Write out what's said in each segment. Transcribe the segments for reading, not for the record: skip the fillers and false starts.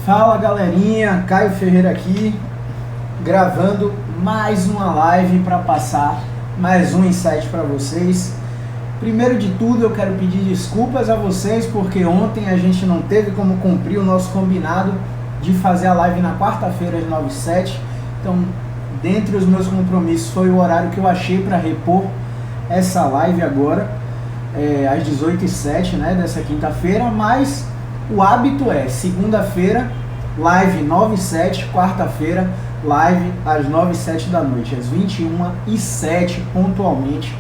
Fala galerinha, Caio Ferreira aqui, gravando mais uma live para passar mais um insight para vocês. Primeiro de tudo eu quero pedir desculpas a vocês porque ontem a gente não teve como cumprir o nosso combinado de fazer a live na quarta-feira às 9h07. Então, dentre os meus compromissos foi o horário que eu achei para repor essa live agora, às 18h07, né, dessa quinta-feira, mas o hábito é segunda-feira, live 9h07, quarta-feira, live às 9h07 da noite, às 21h07, pontualmente,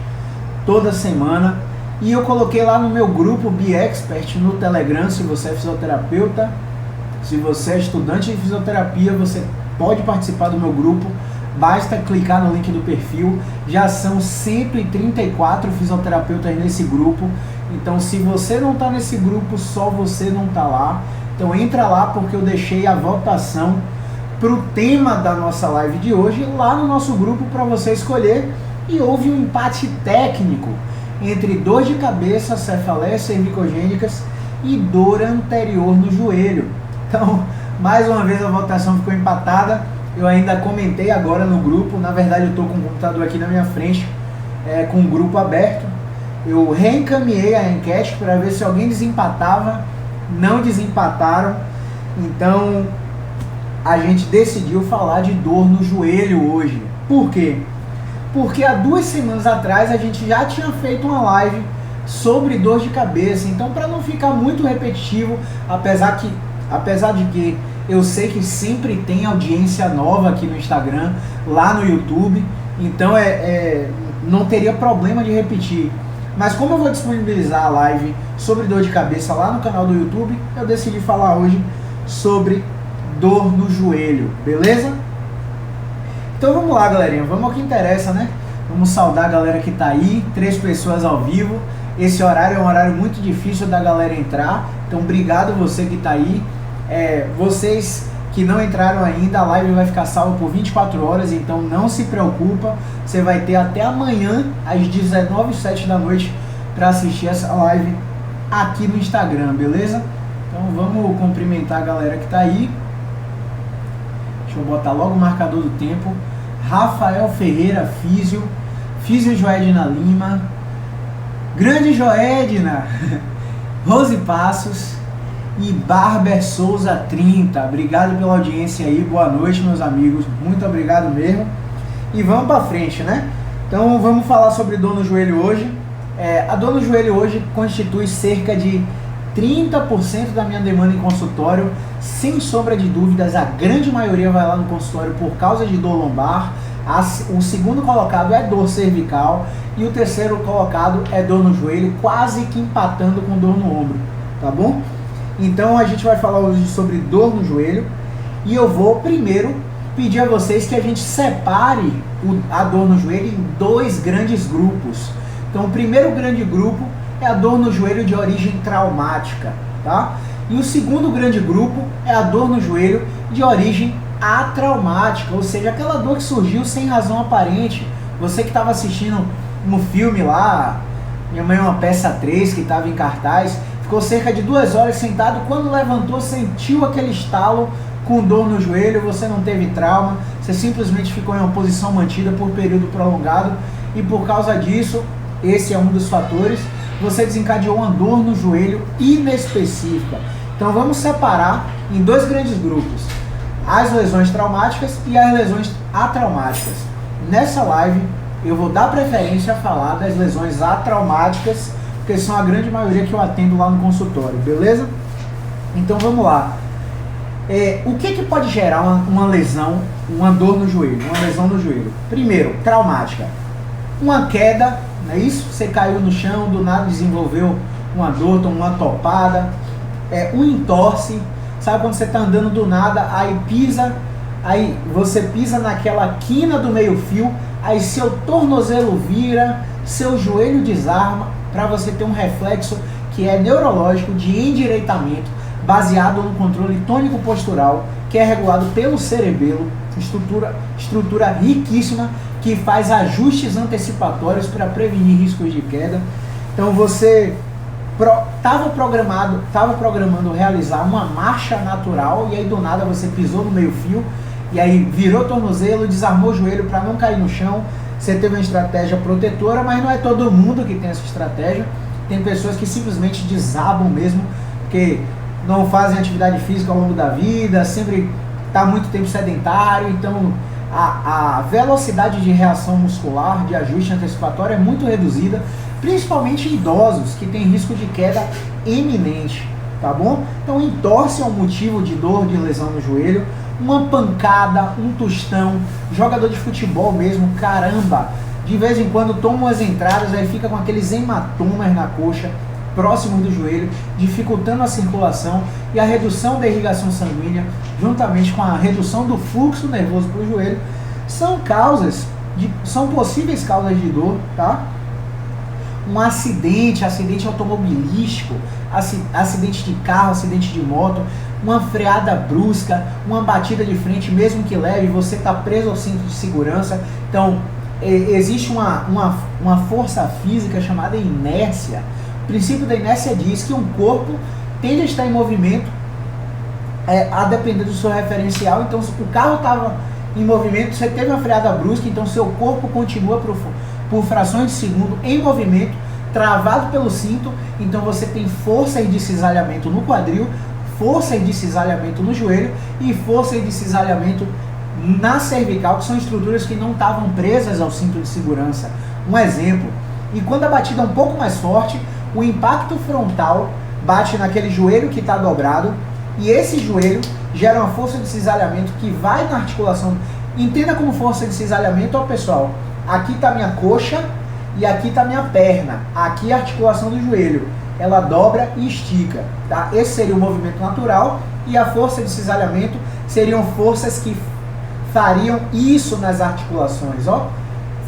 toda semana. E eu coloquei lá no meu grupo BeExpert no Telegram. Se você é fisioterapeuta, se você é estudante de fisioterapia, você pode participar do meu grupo. Basta clicar no link do perfil. Já são 134 fisioterapeutas nesse grupo. Então, se você não está nesse grupo, só você não está lá. Então, entra lá porque eu deixei a votação para o tema da nossa live de hoje lá no nosso grupo para você escolher. E houve um empate técnico entre dor de cabeça, cefaleias cervicogênicas e dor anterior no joelho. Então, mais uma vez a votação ficou empatada. Eu ainda comentei agora no grupo. Na verdade, eu estou com o computador aqui na minha frente, com o grupo aberto. Eu reencaminhei a enquete para ver se alguém desempatava. Não desempataram. Então, a gente decidiu falar de dor no joelho hoje. Por quê? Porque há 2 semanas atrás a gente já tinha feito uma live sobre dor de cabeça. Então, para não ficar muito repetitivo, apesar de que eu sei que sempre tem audiência nova aqui no Instagram, lá no YouTube, então não teria problema de repetir. Mas como eu vou disponibilizar a live sobre dor de cabeça lá no canal do YouTube, eu decidi falar hoje sobre dor no joelho, beleza? Então vamos lá, galerinha, vamos ao que interessa, né? Vamos saudar a galera que tá aí, 3 pessoas ao vivo. Esse horário é um horário muito difícil da galera entrar, então obrigado você que tá aí. Vocês que não entraram ainda, a live vai ficar salva por 24 horas, então não se preocupa, você vai ter até amanhã às 19h07 da noite para assistir essa live aqui no Instagram, beleza? Então vamos cumprimentar a galera que tá aí. Deixa eu botar logo o marcador do tempo. Rafael Ferreira, Físio Joedna Lima, grande Joedna, Rose Passos e Barber Souza 30. Obrigado pela audiência aí, boa noite meus amigos, muito obrigado mesmo. E vamos pra frente, né? Então vamos falar sobre dor no joelho hoje. A dor no joelho hoje constitui cerca de 30% da minha demanda em consultório. Sem sombra de dúvidas, a grande maioria vai lá no consultório por causa de dor lombar. O segundo colocado é dor cervical e o terceiro colocado é dor no joelho, quase que empatando com dor no ombro, tá bom? Então a gente vai falar hoje sobre dor no joelho e eu vou primeiro pedir a vocês que a gente separe a dor no joelho em 2 grandes grupos. Então o primeiro grande grupo é a dor no joelho de origem traumática, tá? E o segundo grande grupo é a dor no joelho de origem atraumática, ou seja, aquela dor que surgiu sem razão aparente. Você que estava assistindo um filme lá, Minha Mãe é uma Peça 3, que estava em cartaz, ficou cerca de 2 horas sentado, quando levantou sentiu aquele estalo com dor no joelho, você não teve trauma, você simplesmente ficou em uma posição mantida por período prolongado e por causa disso, esse é um dos fatores, você desencadeou uma dor no joelho inespecífica. Então vamos separar em 2 grandes grupos, as lesões traumáticas e as lesões atraumáticas. Nessa live eu vou dar preferência a falar das lesões atraumáticas, porque são a grande maioria que eu atendo lá no consultório, beleza? Então vamos lá. O que pode gerar uma lesão, uma dor no joelho, uma lesão no joelho? Primeiro, traumática. Uma queda, não é isso? Você caiu no chão, do nada desenvolveu uma dor, tomou uma topada. Um entorse, sabe quando você está andando do nada, aí você pisa naquela quina do meio fio, aí seu tornozelo vira, seu joelho desarma, para você ter um reflexo que é neurológico de endireitamento, baseado no controle tônico postural, que é regulado pelo cerebelo, estrutura riquíssima, que faz ajustes antecipatórios para prevenir riscos de queda. Então você programando realizar uma marcha natural e aí do nada você pisou no meio fio e aí virou tornozelo, desarmou o joelho para não cair no chão. Você teve uma estratégia protetora, mas não é todo mundo que tem essa estratégia. Tem pessoas que simplesmente desabam mesmo, porque não fazem atividade física ao longo da vida, sempre está muito tempo sedentário, então a velocidade de reação muscular, de ajuste antecipatório é muito reduzida, principalmente em idosos que têm risco de queda iminente, tá bom? Então entorse é um motivo de dor, de lesão no joelho, uma pancada, um tostão, jogador de futebol mesmo, caramba, de vez em quando toma umas entradas, aí fica com aqueles hematomas na coxa, próximo do joelho, dificultando a circulação e a redução da irrigação sanguínea, juntamente com a redução do fluxo nervoso para o joelho, são possíveis causas de dor, tá? Um acidente automobilístico, acidente de carro, acidente de moto, uma freada brusca, uma batida de frente, mesmo que leve, você está preso ao cinto de segurança. Então, existe uma força física chamada inércia. O princípio da inércia diz que um corpo tende a estar em movimento a depender do seu referencial. Então, se o carro estava em movimento, você teve uma freada brusca, então seu corpo continua por frações de segundo em movimento, travado pelo cinto, então você tem força de cisalhamento no quadril, força de cisalhamento no joelho e força de cisalhamento na cervical, que são estruturas que não estavam presas ao cinto de segurança. Um exemplo, e quando a batida é um pouco mais forte, o impacto frontal bate naquele joelho que está dobrado, e esse joelho gera uma força de cisalhamento que vai na articulação. Entenda como força de cisalhamento, ó pessoal, aqui está minha coxa e aqui está minha perna, aqui é a articulação do joelho, ela dobra e estica, tá? Esse seria o movimento natural, e a força de cisalhamento seriam forças que fariam isso nas articulações, ó.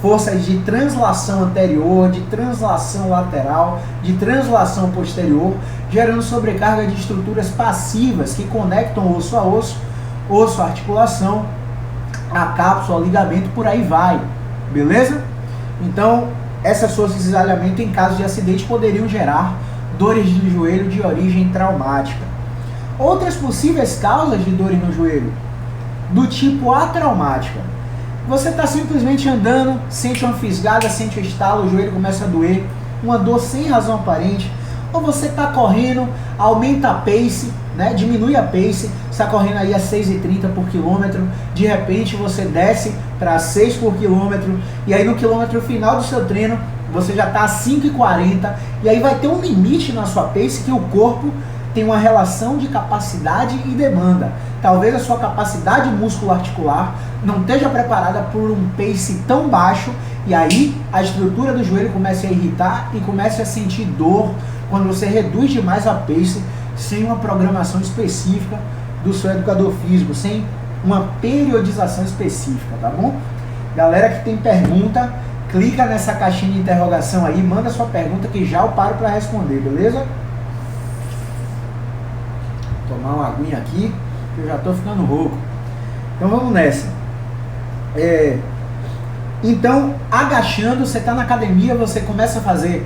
Forças de translação anterior, de translação lateral, de translação posterior, gerando sobrecarga de estruturas passivas que conectam osso a osso, osso a articulação, a cápsula, ligamento, por aí vai, beleza? Então, essas forças de cisalhamento em caso de acidente poderiam gerar dores de joelho de origem traumática. Outras possíveis causas de dores no joelho, do tipo atraumática. Você está simplesmente andando, sente uma fisgada, sente um estalo, o joelho começa a doer, uma dor sem razão aparente, ou você está correndo, aumenta a pace, né, diminui a pace, está correndo aí a 6,30 por quilômetro, de repente você desce para 6 por quilômetro, e aí no quilômetro final do seu treino, você já está a 5,40, e aí vai ter um limite na sua pace que o corpo tem uma relação de capacidade e demanda. Talvez a sua capacidade músculo-articular não esteja preparada por um pace tão baixo, e aí a estrutura do joelho começa a irritar e começa a sentir dor quando você reduz demais a pace sem uma programação específica do seu educador físico, sem uma periodização específica, tá bom? Galera que tem pergunta, clica nessa caixinha de interrogação aí, manda sua pergunta que já eu paro para responder, beleza? Vou tomar uma aguinha aqui, que eu já tô ficando rouco. Então vamos nessa. Então, agachando, você está na academia, você começa a fazer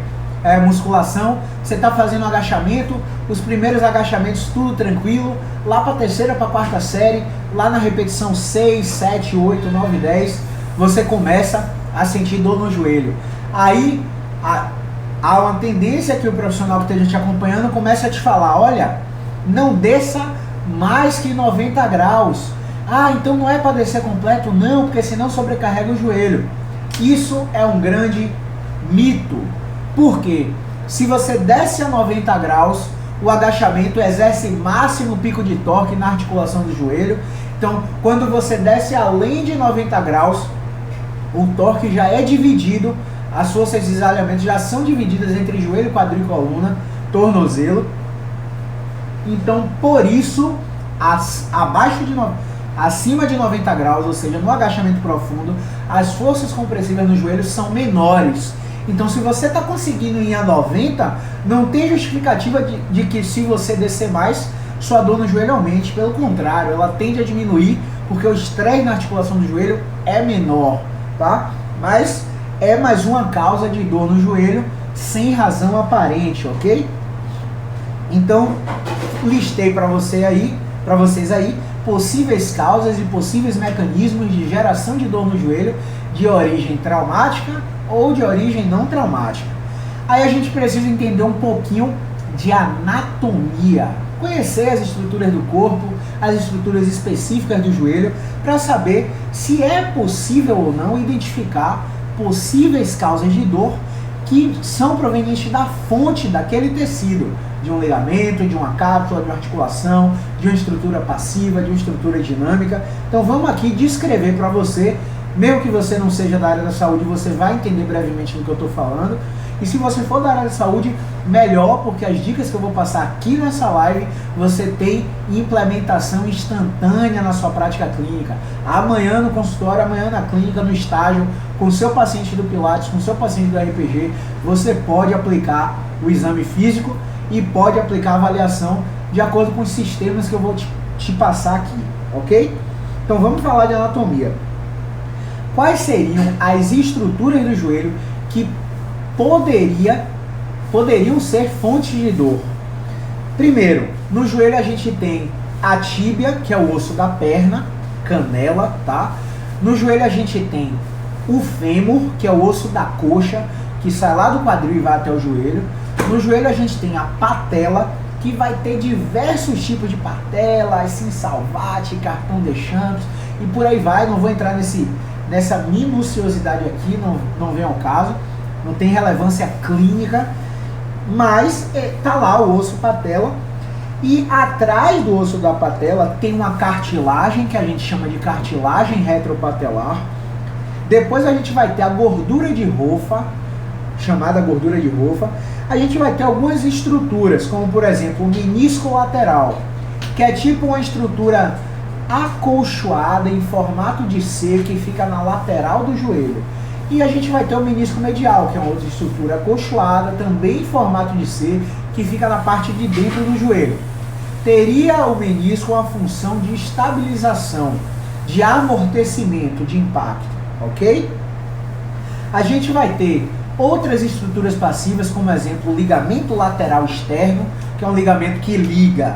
musculação, você está fazendo agachamento, os primeiros agachamentos tudo tranquilo, lá para a terceira, para a quarta série, lá na repetição 6, 7, 8, 9, 10, você começa a sentir dor no joelho. Aí, há uma tendência que o profissional que esteja te acompanhando começa a te falar, olha, não desça mais que 90 graus. Ah, então não é para descer completo? Não, porque senão sobrecarrega o joelho. Isso é um grande mito. Por quê? Se você desce a 90 graus, o agachamento exerce máximo pico de torque na articulação do joelho. Então, quando você desce além de 90 graus, o torque já é dividido, as forças de cisalhamento já são divididas entre joelho, quadril, coluna, tornozelo. Então, por isso, acima de 90 graus, ou seja, no agachamento profundo, as forças compressivas no joelho são menores. Então, se você está conseguindo ir a 90, não tem justificativa de que se você descer mais, sua dor no joelho aumente. Pelo contrário, ela tende a diminuir, porque o estresse na articulação do joelho é menor, tá? Mas é mais uma causa de dor no joelho sem razão aparente, ok? Então, listei para vocês aí possíveis causas e possíveis mecanismos de geração de dor no joelho de origem traumática ou de origem não traumática. Aí a gente precisa entender um pouquinho de anatomia, conhecer as estruturas do corpo, as estruturas específicas do joelho, para saber se é possível ou não identificar possíveis causas de dor que são provenientes da fonte daquele tecido, de um ligamento, de uma cápsula, de uma articulação, de uma estrutura passiva, de uma estrutura dinâmica. Então vamos aqui descrever para você, mesmo que você não seja da área da saúde, você vai entender brevemente do que eu estou falando. E se você for da área da saúde, melhor, porque as dicas que eu vou passar aqui nessa live, você tem implementação instantânea na sua prática clínica. Amanhã no consultório, amanhã na clínica, no estágio, com o seu paciente do Pilates, com o seu paciente do RPG, você pode aplicar o exame físico e pode aplicar a avaliação de acordo com os sistemas que eu vou te passar aqui, ok? Então vamos falar de anatomia. Quais seriam as estruturas do joelho que poderiam ser fontes de dor? Primeiro, no joelho a gente tem a tíbia, que é o osso da perna, canela, tá? No joelho a gente tem o fêmur, que é o osso da coxa, que sai lá do quadril e vai até o joelho. No joelho a gente tem a patela, que vai ter diversos tipos de patela, Salvati, cartão de Champs, e por aí vai. Não vou entrar nessa minuciosidade aqui, não vem ao caso. Não tem relevância clínica, mas tá lá o osso patela, e atrás do osso da patela tem uma cartilagem que a gente chama de cartilagem retropatelar. Depois a gente vai ter a gordura de Rofa, chamada gordura de Rofa. A gente vai ter algumas estruturas, como por exemplo o menisco lateral, que é tipo uma estrutura acolchoada em formato de C que fica na lateral do joelho. E a gente vai ter o menisco medial, que é uma outra estrutura acolchoada, também em formato de C, que fica na parte de dentro do joelho. Teria o menisco uma função de estabilização, de amortecimento, de impacto, ok? A gente vai ter outras estruturas passivas, como exemplo o ligamento lateral externo, que é um ligamento que liga,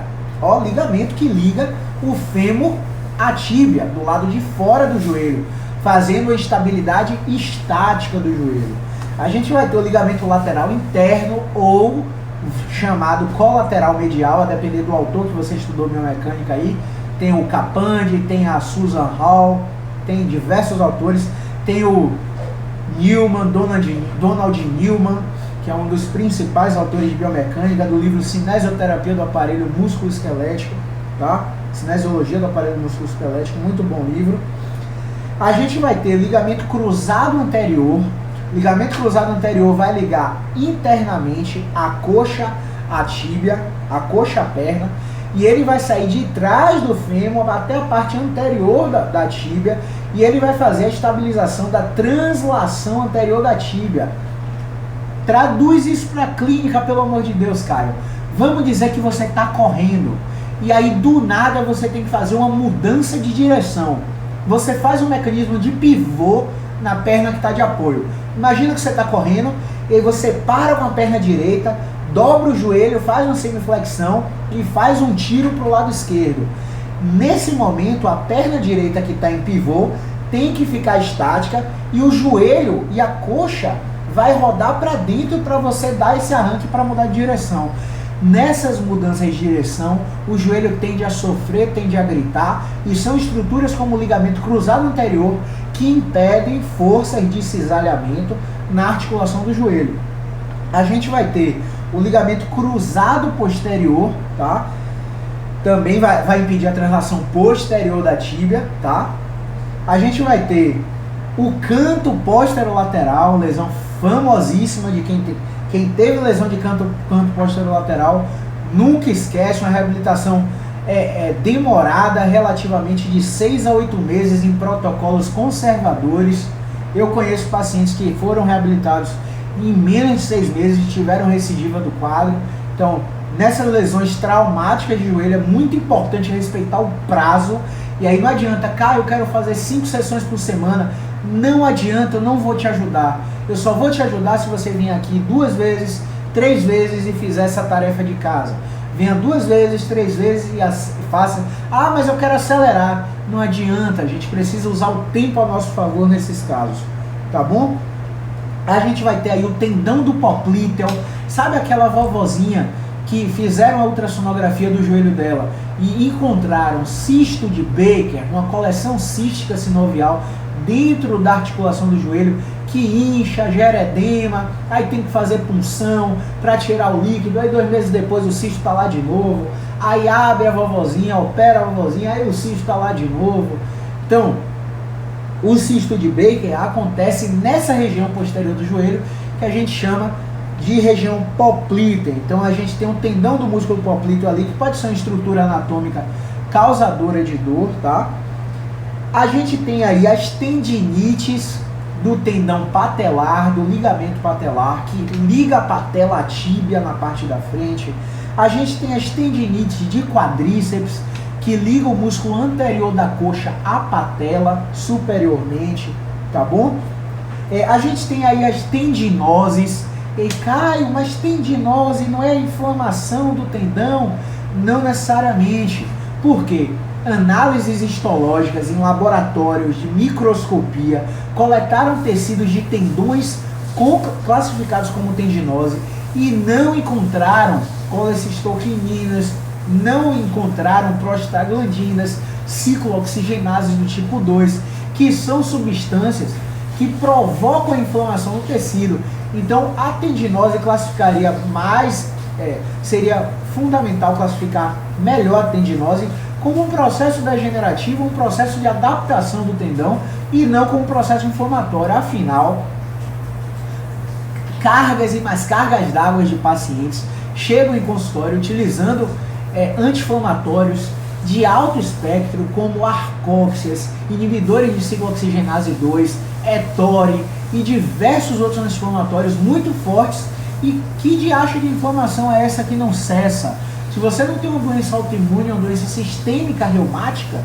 o fêmur à tíbia, do lado de fora do joelho, fazendo a estabilidade estática do joelho. A gente vai ter o ligamento lateral interno, ou chamado colateral medial, a depender do autor que você estudou biomecânica aí. Tem o Capandi, tem a Susan Hall, tem diversos autores. Tem o Newman, Donald Newman, que é um dos principais autores de biomecânica, do livro Cinesioterapia do Aparelho Músculo-Esquelético, tá? Cinesiologia do Aparelho Músculo-Esquelético, muito bom livro. A gente vai ter ligamento cruzado anterior. Ligamento cruzado anterior vai ligar internamente a coxa à tíbia, a coxa à perna, e ele vai sair de trás do fêmur até a parte anterior da tíbia, e ele vai fazer a estabilização da translação anterior da tíbia. Traduz isso para a clínica, pelo amor de Deus, Caio. Vamos dizer que você está correndo, e aí do nada você tem que fazer uma mudança de direção. Você faz um mecanismo de pivô na perna que está de apoio. Imagina que você está correndo, e aí você para com a perna direita, dobra o joelho, faz uma semiflexão e faz um tiro para o lado esquerdo. Nesse momento, a perna direita que está em pivô tem que ficar estática, e o joelho e a coxa vai rodar para dentro para você dar esse arranque para mudar de direção. Nessas mudanças de direção, o joelho tende a sofrer, tende a gritar, e são estruturas como o ligamento cruzado anterior que impedem forças de cisalhamento na articulação do joelho. A gente vai ter o ligamento cruzado posterior, tá? Também vai impedir a translação posterior da tíbia, tá? A gente vai ter o canto posterolateral, lesão famosíssima de quem teve lesão de canto posterolateral, nunca esquece. Uma reabilitação demorada, relativamente de 6 a 8 meses em protocolos conservadores. Eu conheço pacientes que foram reabilitados em menos de 6 meses e tiveram recidiva do quadro. Então, nessas lesões traumáticas de joelho, é muito importante respeitar o prazo. E aí não adianta, cara, eu quero fazer 5 sessões por semana. Não adianta, eu não vou te ajudar. Eu só vou te ajudar se você vir aqui 2 vezes, 3 vezes e fizer essa tarefa de casa. Venha 2 vezes, 3 vezes e faça. Ah, mas eu quero acelerar. Não adianta, a gente precisa usar o tempo a nosso favor nesses casos, tá bom? A gente vai ter aí o tendão do poplíteo. Sabe aquela vovozinha que fizeram a ultrassonografia do joelho dela e encontraram cisto de Baker, uma coleção cística sinovial dentro da articulação do joelho, que incha, gera edema, aí tem que fazer punção para tirar o líquido, aí 2 meses depois o cisto está lá de novo, aí abre a vovozinha, opera a vovozinha, aí o cisto está lá de novo. Então, o cisto de Baker acontece nessa região posterior do joelho, que a gente chama de região poplítea. Então a gente tem um tendão do músculo poplíteo ali, que pode ser uma estrutura anatômica causadora de dor, tá? A gente tem aí as tendinites do tendão patelar, do ligamento patelar, que liga a patela à tíbia na parte da frente. A gente tem as tendinites de quadríceps, que liga o músculo anterior da coxa à patela superiormente, tá bom? A gente tem aí as tendinoses. E Caio, mas tendinose não é inflamação do tendão? Não necessariamente. Por quê? Análises histológicas em laboratórios de microscopia coletaram tecidos de tendões classificados como tendinose e não encontraram colecistoquininas, não encontraram prostaglandinas, ciclooxigenases do tipo 2, que são substâncias que provocam a inflamação do tecido. Então a tendinose classificaria mais, seria fundamental classificar melhor a tendinose como um processo degenerativo, um processo de adaptação do tendão e não como um processo inflamatório. Afinal, cargas e mais cargas d'água de pacientes chegam em consultório utilizando anti-inflamatórios de alto espectro como arcóxias, inibidores de ciclooxigenase 2, Ettore e diversos outros anti-inflamatórios muito fortes. E que diacho de inflamação é essa que não cessa? Se você não tem uma doença autoimune, uma doença sistêmica reumática,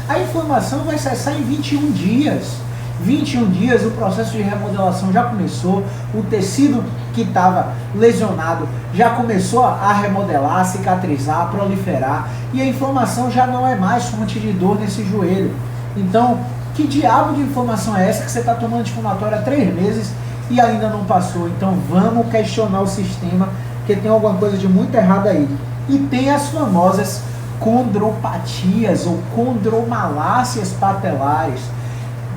a inflamação vai cessar em 21 dias. 21 dias o processo de remodelação já começou, o tecido que estava lesionado já começou a remodelar, a cicatrizar, a proliferar, e a inflamação já não é mais fonte de dor nesse joelho. Então, que diabo de inflamação é essa que você está tomando anti-inflamatório há 3 meses e ainda não passou? Então vamos questionar o sistema, porque tem alguma coisa de muito errado aí. E tem as famosas condropatias ou condromalácias patelares.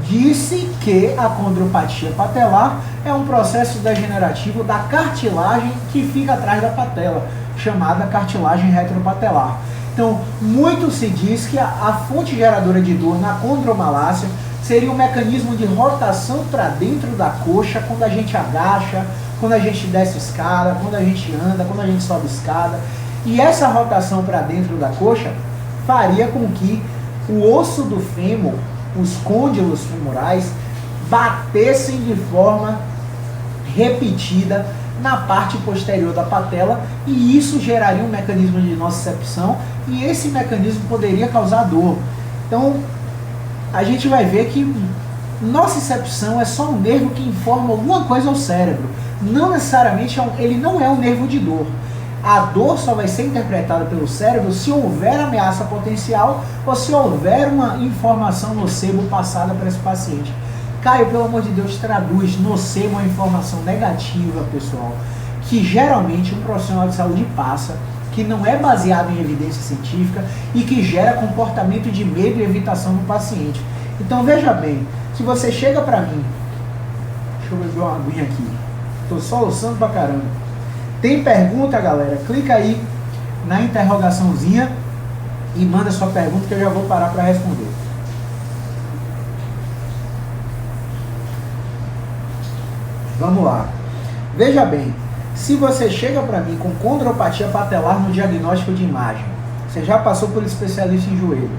Disse que a condropatia patelar é um processo degenerativo da cartilagem que fica atrás da patela, chamada cartilagem retropatelar. Então, muito se diz que a fonte geradora de dor na condromalácia seria um mecanismo de rotação para dentro da coxa quando a gente agacha, quando a gente desce escada, quando a gente anda, quando a gente sobe escada. E essa rotação para dentro da coxa faria com que o osso do fêmur, os côndilos femorais, batessem de forma repetida na parte posterior da patela, e isso geraria um mecanismo de nocicepção, e esse mecanismo poderia causar dor. Então, a gente vai ver que nocicepção é só um nervo que informa alguma coisa ao cérebro. Não necessariamente, ele não é um nervo de dor. A dor só vai ser interpretada pelo cérebro se houver ameaça potencial ou se houver uma informação nocebo passada para esse paciente. Caio, pelo amor de Deus, traduz nocebo uma informação negativa, pessoal, que geralmente um profissional de saúde passa, que não é baseado em evidência científica e que gera comportamento de medo e evitação no paciente. Então veja bem, se você chega para mim, deixa eu beber uma aguinha aqui, tô soluçando pra caramba. Tem pergunta, galera? Clica aí na interrogaçãozinha e manda sua pergunta que eu já vou parar para responder. Vamos lá. Veja bem, se você chega para mim com condropatia patelar no diagnóstico de imagem, você já passou por especialista em joelho,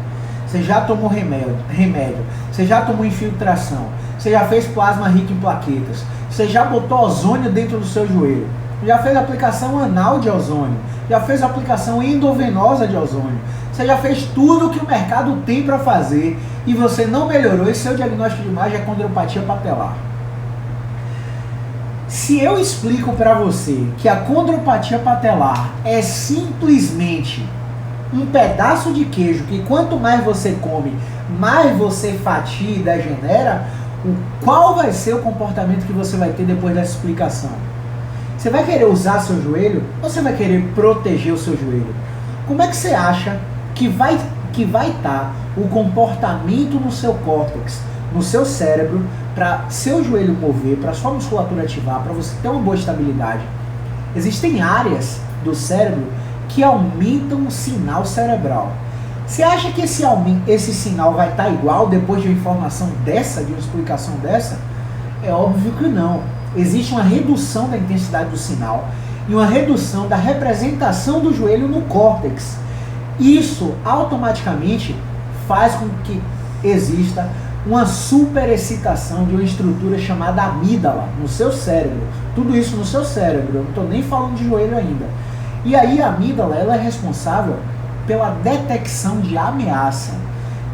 você já tomou remédio, você já tomou infiltração, você já fez plasma rico em plaquetas, você já botou ozônio dentro do seu joelho, já fez aplicação anal de ozônio, já fez aplicação endovenosa de ozônio, você já fez tudo que o mercado tem para fazer e você não melhorou, e seu diagnóstico de imagem é condropatia patelar. Se eu explico para você que a condropatia patelar é simplesmente um pedaço de queijo que quanto mais você come, mais você fatia e degenera, qual vai ser o comportamento que você vai ter depois dessa explicação? Você vai querer usar seu joelho ou você vai querer proteger o seu joelho? Como é que você acha que vai estar o comportamento no seu córtex, no seu cérebro, para seu joelho mover, para sua musculatura ativar, para você ter uma boa estabilidade? Existem áreas do cérebro que aumentam o sinal cerebral. Você acha que esse sinal vai estar igual depois de uma informação dessa, de uma explicação dessa? É óbvio que não. Existe uma redução da intensidade do sinal e uma redução da representação do joelho no córtex. Isso automaticamente faz com que exista uma superexcitação de uma estrutura chamada amígdala no seu cérebro. Tudo isso no seu cérebro, eu não estou nem falando de joelho ainda. E aí a amígdala, ela é responsável pela detecção de ameaça.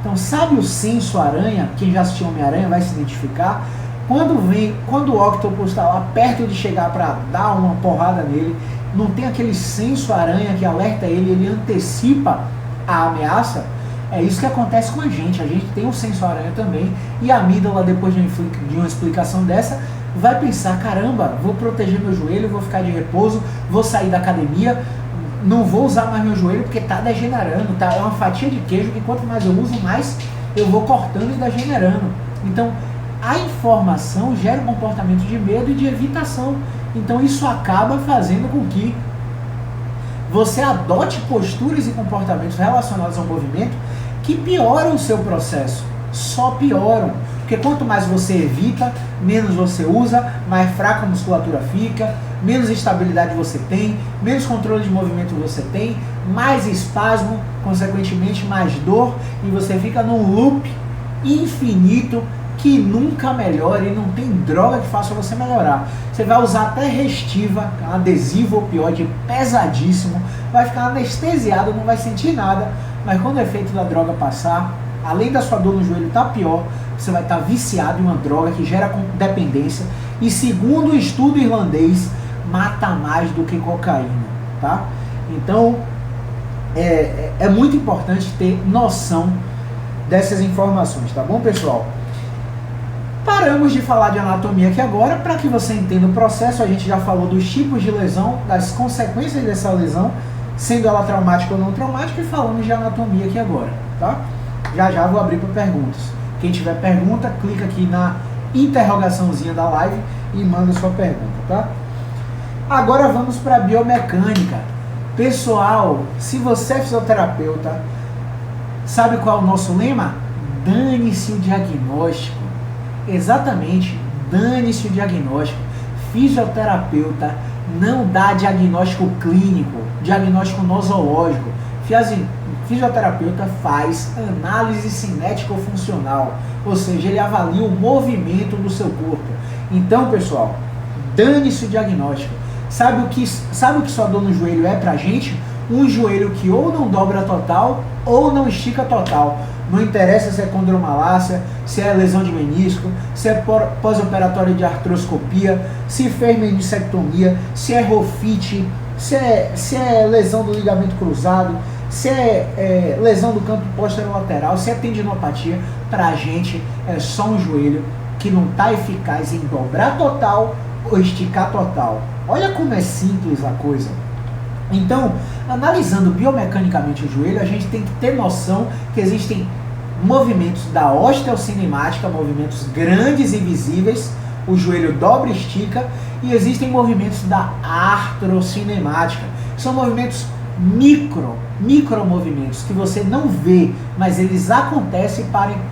Então, sabe o senso aranha? Quem já assistiu Homem-Aranha vai se identificar. Quando o Octopus está lá perto de chegar para dar uma porrada nele, não tem aquele senso aranha que alerta ele antecipa a ameaça? É isso que acontece com a gente tem um senso aranha também, e a amígdala, depois de uma explicação dessa, vai pensar, caramba, vou proteger meu joelho, vou ficar de repouso, vou sair da academia, não vou usar mais meu joelho porque está degenerando, tá? É uma fatia de queijo que quanto mais eu uso, mais eu vou cortando e degenerando. Então, a informação gera um comportamento de medo e de evitação. Então, isso acaba fazendo com que você adote posturas e comportamentos relacionados ao movimento que pioram o seu processo. Só pioram. Porque quanto mais você evita, menos você usa, mais fraca a musculatura fica, menos estabilidade você tem, menos controle de movimento você tem, mais espasmo, consequentemente mais dor, e você fica num loop infinito que nunca melhora e não tem droga que faça você melhorar. Você vai usar até restiva, um adesivo opioide pesadíssimo, vai ficar anestesiado, não vai sentir nada, mas quando o efeito da droga passar, além da sua dor no joelho estar pior, você vai estar viciado em uma droga que gera dependência e, segundo o estudo irlandês, mata mais do que cocaína, tá? Então, é muito importante ter noção dessas informações, tá bom, pessoal? Paramos de falar de anatomia aqui agora, para que você entenda o processo. A gente já falou dos tipos de lesão, das consequências dessa lesão, sendo ela traumática ou não traumática, e falamos de anatomia aqui agora, tá? Já vou abrir para perguntas. Quem tiver pergunta, clica aqui na interrogaçãozinha da live e manda sua pergunta, tá? Agora vamos para a biomecânica. Pessoal, se você é fisioterapeuta, sabe qual é o nosso lema? Dane-se o diagnóstico. Exatamente, dane-se o diagnóstico. Fisioterapeuta não dá diagnóstico clínico, diagnóstico nosológico. Fisioterapeuta faz análise cinético-funcional, ou seja, ele avalia o movimento do seu corpo. Então, pessoal, dane-se o diagnóstico. Sabe o que sua dor no joelho é pra gente? Um joelho que ou não dobra total ou não estica total. Não interessa se é condromalácia, se é lesão de menisco, se é pós-operatório de artroscopia, se fez menissectomia, se é rofite, se é lesão do ligamento cruzado, se é lesão do canto posterolateral, se é tendinopatia. Pra gente é só um joelho que não está eficaz em dobrar total ou esticar total. Olha como é simples a coisa. Então, analisando biomecanicamente o joelho, a gente tem que ter noção que existem movimentos da osteocinemática, movimentos grandes e visíveis, o joelho dobra e estica, e existem movimentos da artrocinemática. São movimentos micromovimentos que você não vê, mas eles acontecem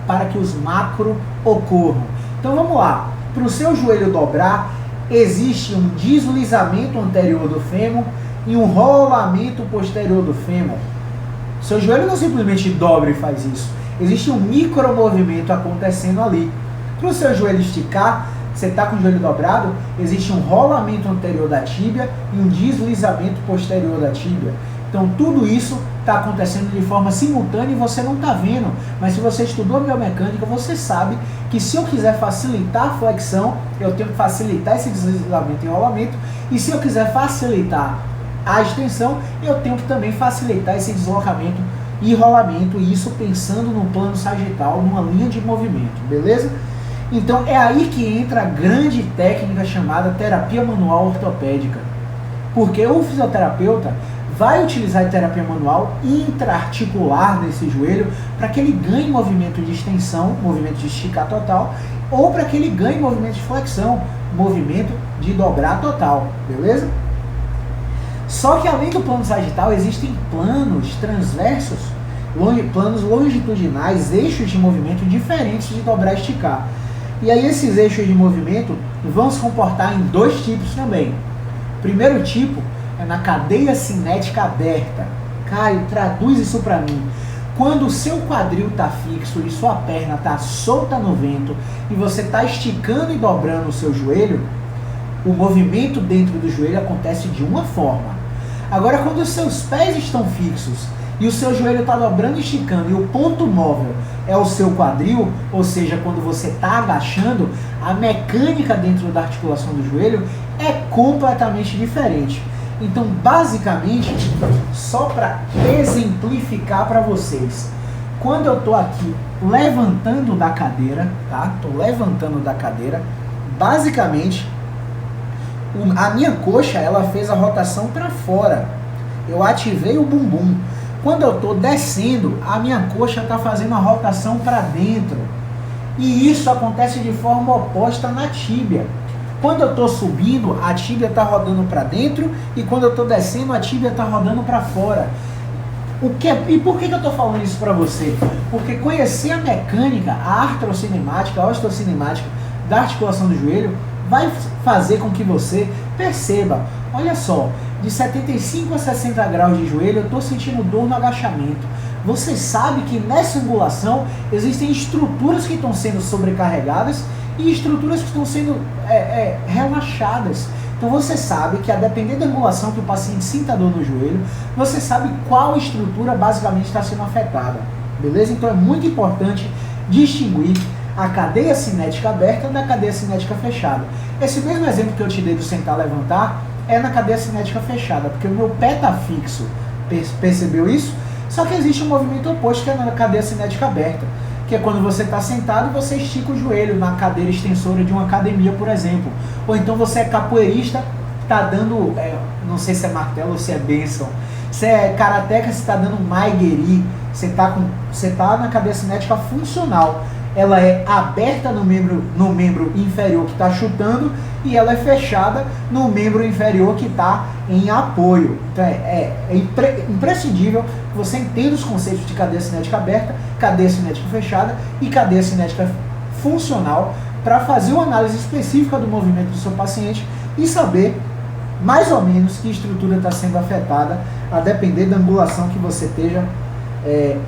para que os macro ocorram. Então vamos lá, para o seu joelho dobrar, existe um deslizamento anterior do fêmur e um rolamento posterior do fêmur. Seu joelho não simplesmente dobra e faz isso. Existe um micromovimento acontecendo ali. Para o seu joelho esticar, você está com o joelho dobrado, existe um rolamento anterior da tíbia e um deslizamento posterior da tíbia. Então tudo isso está acontecendo de forma simultânea e você não está vendo. Mas se você estudou biomecânica, você sabe que se eu quiser facilitar a flexão, eu tenho que facilitar esse deslizamento e enrolamento. E se eu quiser facilitar a extensão, eu tenho que também facilitar esse deslocamento e rolamento, e isso pensando no plano sagital, numa linha de movimento, beleza? Então é aí que entra a grande técnica chamada terapia manual ortopédica, porque o fisioterapeuta vai utilizar a terapia manual intraarticular nesse joelho para que ele ganhe movimento de extensão, movimento de esticar total, ou para que ele ganhe movimento de flexão, movimento de dobrar total, beleza? Só que além do plano sagital, existem planos transversos, planos longitudinais, eixos de movimento diferentes de dobrar e esticar. E aí esses eixos de movimento vão se comportar em dois tipos também. O primeiro tipo é na cadeia cinética aberta. Caio, traduz isso para mim. Quando o seu quadril está fixo e sua perna está solta no vento e você está esticando e dobrando o seu joelho, o movimento dentro do joelho acontece de uma forma. Agora, quando os seus pés estão fixos e o seu joelho está dobrando e esticando e o ponto móvel é o seu quadril, ou seja, quando você está agachando, a mecânica dentro da articulação do joelho é completamente diferente. Então, basicamente, só para exemplificar para vocês, quando eu estou aqui levantando da cadeira, tá? Estou levantando da cadeira, basicamente a minha coxa, ela fez a rotação para fora. Eu ativei o bumbum. Quando eu estou descendo, a minha coxa está fazendo a rotação para dentro. E isso acontece de forma oposta na tíbia. Quando eu estou subindo, a tíbia está rodando para dentro, e quando eu estou descendo, a tíbia está rodando para fora. E por que eu estou falando isso para você? Porque conhecer a mecânica, a artrocinemática, a osteocinemática da articulação do joelho vai fazer com que você perceba, olha só, de 75 a 60 graus de joelho eu estou sentindo dor no agachamento. Você sabe que nessa angulação existem estruturas que estão sendo sobrecarregadas e estruturas que estão sendo relaxadas. Então você sabe que a depender da angulação que o paciente sinta dor no joelho, você sabe qual estrutura basicamente está sendo afetada, beleza? Então é muito importante distinguir a cadeia cinética aberta da cadeia cinética fechada. Esse mesmo exemplo que eu te dei do sentar levantar é na cadeia cinética fechada, porque o meu pé está fixo, percebeu isso? Só que existe um movimento oposto que é na cadeia cinética aberta, que é quando você está sentado e você estica o joelho na cadeira extensora de uma academia, por exemplo. Ou então você é capoeirista, está dando, não sei se é martelo ou se é bênção, você é karateca, você está dando maigeri, você está na cadeia cinética funcional. Ela é aberta no membro inferior que está chutando e ela é fechada no membro inferior que está em apoio. Então é imprescindível que você entenda os conceitos de cadeia cinética aberta, cadeia cinética fechada e cadeia cinética funcional para fazer uma análise específica do movimento do seu paciente e saber mais ou menos que estrutura está sendo afetada, a depender da angulação que você esteja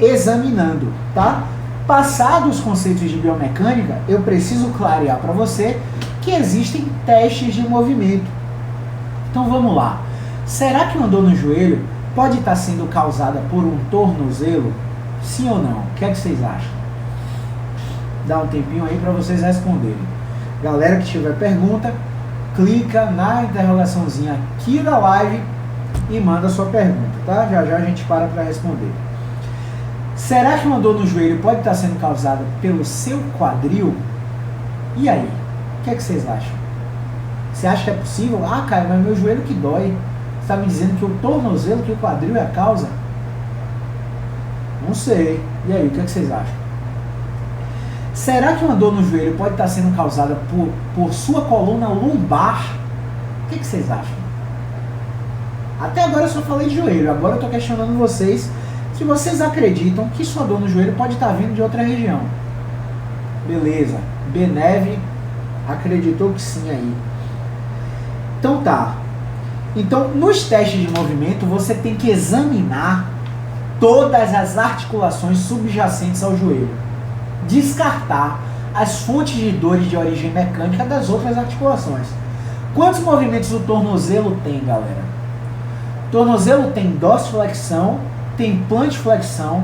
examinando, tá? Passados os conceitos de biomecânica, eu preciso clarear para você que existem testes de movimento. Então vamos lá. Será que uma dor no joelho pode estar sendo causada por um tornozelo? Sim ou não? O que é que vocês acham? Dá um tempinho aí para vocês responderem. Galera que tiver pergunta, clica na interrogaçãozinha aqui da live e manda a sua pergunta, tá? Já já a gente para responder. Será que uma dor no joelho pode estar sendo causada pelo seu quadril? E aí? O que é que vocês acham? Você acha que é possível? Ah, Caio, mas meu joelho que dói. Você está me dizendo que o tornozelo, que o quadril é a causa? Não sei. E aí, o que é que vocês acham? Será que uma dor no joelho pode estar sendo causada por sua coluna lombar? O que é que vocês acham? Até agora eu só falei de joelho. Agora eu estou questionando vocês se vocês acreditam que sua dor no joelho pode estar vindo de outra região. Beleza. Beneve acreditou que sim aí. Então tá. Então, nos testes de movimento, você tem que examinar todas as articulações subjacentes ao joelho. Descartar as fontes de dores de origem mecânica das outras articulações. Quantos movimentos o tornozelo tem, galera? Tornozelo tem dorsiflexão, tem plantiflexão,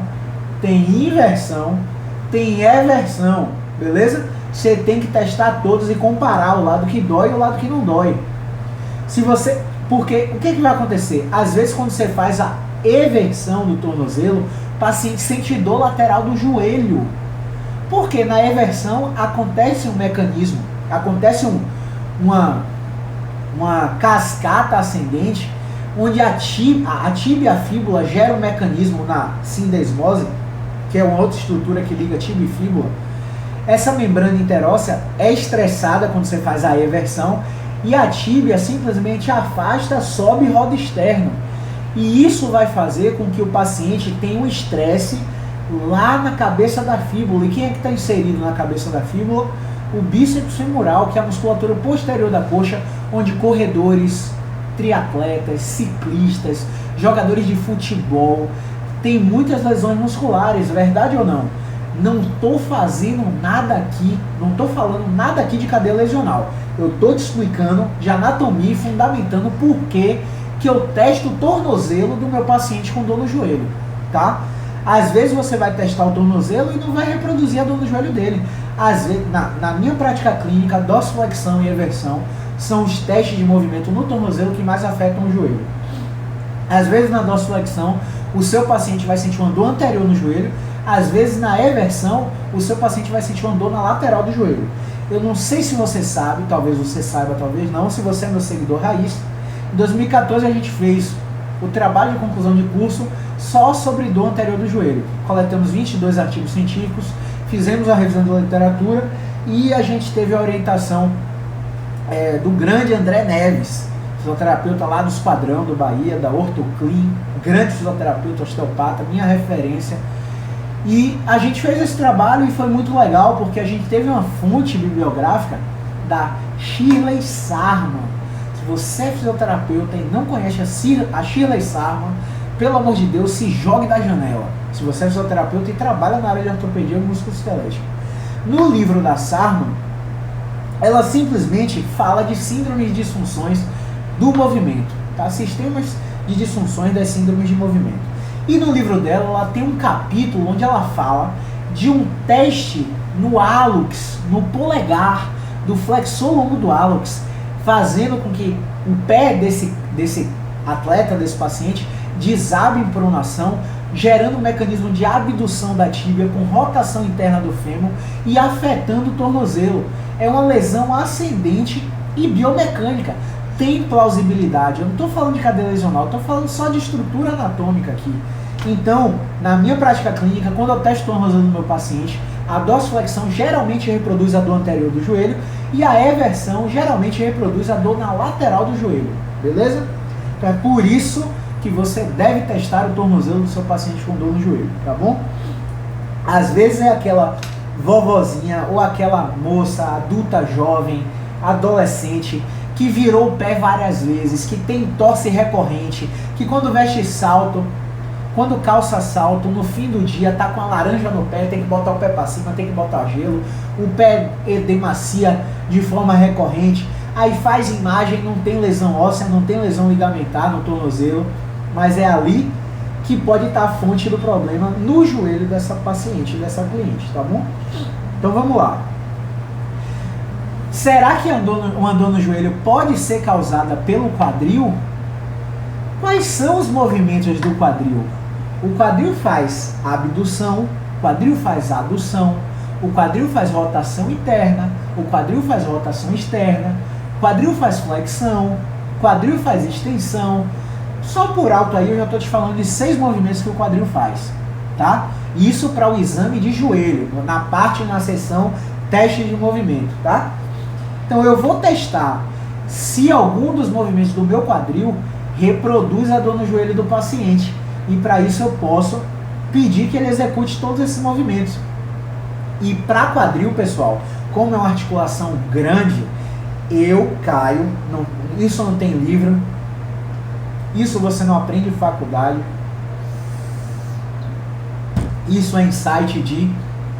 tem inversão, tem eversão, beleza? Você tem que testar todos e comparar o lado que dói e o lado que não dói. Porque o que vai acontecer? Às vezes quando você faz a eversão do tornozelo, o paciente sente dor lateral do joelho. Porque na eversão acontece um mecanismo, acontece uma cascata ascendente, onde a tíbia e a fíbula gera um mecanismo na sindesmose, que é uma outra estrutura que liga tíbia e fíbula. Essa membrana interóssea é estressada quando você faz a eversão e a tíbia simplesmente afasta, sobe e roda externo. E isso vai fazer com que o paciente tenha um estresse lá na cabeça da fíbula. E quem é que está inserido na cabeça da fíbula? O bíceps femoral, que é a musculatura posterior da coxa, onde corredores, triatletas, ciclistas, jogadores de futebol tem muitas lesões musculares, verdade ou não? Não estou fazendo nada aqui, não estou falando nada aqui de cadeia lesional. Eu estou te explicando de anatomia e fundamentando por que eu testo o tornozelo do meu paciente com dor no joelho, tá? Às vezes você vai testar o tornozelo e não vai reproduzir a dor no joelho dele. Às vezes, na minha prática clínica, dorsiflexão e eversão são os testes de movimento no tornozelo que mais afetam o joelho. Às vezes na dorsiflexão, o seu paciente vai sentir uma dor anterior no joelho. Às vezes na eversão, o seu paciente vai sentir uma dor na lateral do joelho. Eu não sei se você sabe, talvez você saiba, talvez não, se você é meu seguidor raiz. Em 2014 a gente fez o trabalho de conclusão de curso só sobre dor anterior do joelho. Coletamos 22 artigos científicos, fizemos a revisão da literatura e a gente teve a orientação do grande André Neves, fisioterapeuta lá do Esquadrão do Bahia, da OrtoClean, grande fisioterapeuta, osteopata, minha referência. E a gente fez esse trabalho e foi muito legal porque a gente teve uma fonte bibliográfica da Shirley Sarman. Se você é fisioterapeuta e não conhece a Shirley Sarman, pelo amor de Deus, se jogue da janela. Se você é fisioterapeuta e trabalha na área de ortopedia e musculoesquelética. No livro da Sarman, ela simplesmente fala de síndromes de disfunções do movimento, tá? Sistemas de disfunções das síndromes de movimento. E no livro dela, ela tem um capítulo onde ela fala de um teste no hálux, no polegar, do flexor longo do hálux, fazendo com que o pé desse atleta, desse paciente, desabe em pronação, gerando um mecanismo de abdução da tíbia com rotação interna do fêmur e afetando o tornozelo. É uma lesão ascendente e biomecânica. Tem plausibilidade. Eu não estou falando de cadeia lesional, estou falando só de estrutura anatômica aqui. Então, na minha prática clínica, quando eu testo o tornozelo do meu paciente, a dorsiflexão geralmente reproduz a dor anterior do joelho e a eversão geralmente reproduz a dor na lateral do joelho. Beleza? Então é por isso que você deve testar o tornozelo do seu paciente com dor no joelho, tá bom? Às vezes é aquela vovozinha ou aquela moça adulta jovem, adolescente, que virou o pé várias vezes, que tem tosse recorrente, que quando veste salto, quando calça salto, no fim do dia tá com a laranja no pé, tem que botar o pé para cima, tem que botar gelo, o pé edemacia de forma recorrente, aí faz imagem, não tem lesão óssea, não tem lesão ligamentar no tornozelo, mas é ali que pode estar a fonte do problema no joelho dessa paciente, dessa cliente, tá bom? Então vamos lá. Será que uma dor no joelho pode ser causada pelo quadril? Quais são os movimentos do quadril? O quadril faz abdução, o quadril faz adução, o quadril faz rotação interna, o quadril faz rotação externa, o quadril faz flexão, o quadril faz extensão. Só por alto aí eu já estou te falando de 6 movimentos que o quadril faz, tá? Isso para o exame de joelho, na seção teste de movimento, tá? Então eu vou testar se algum dos movimentos do meu quadril reproduz a dor no joelho do paciente. E para isso eu posso pedir que ele execute todos esses movimentos. E para quadril, pessoal, como é uma articulação grande, eu caio, isso não tem livro, isso você não aprende em faculdade, isso é insight de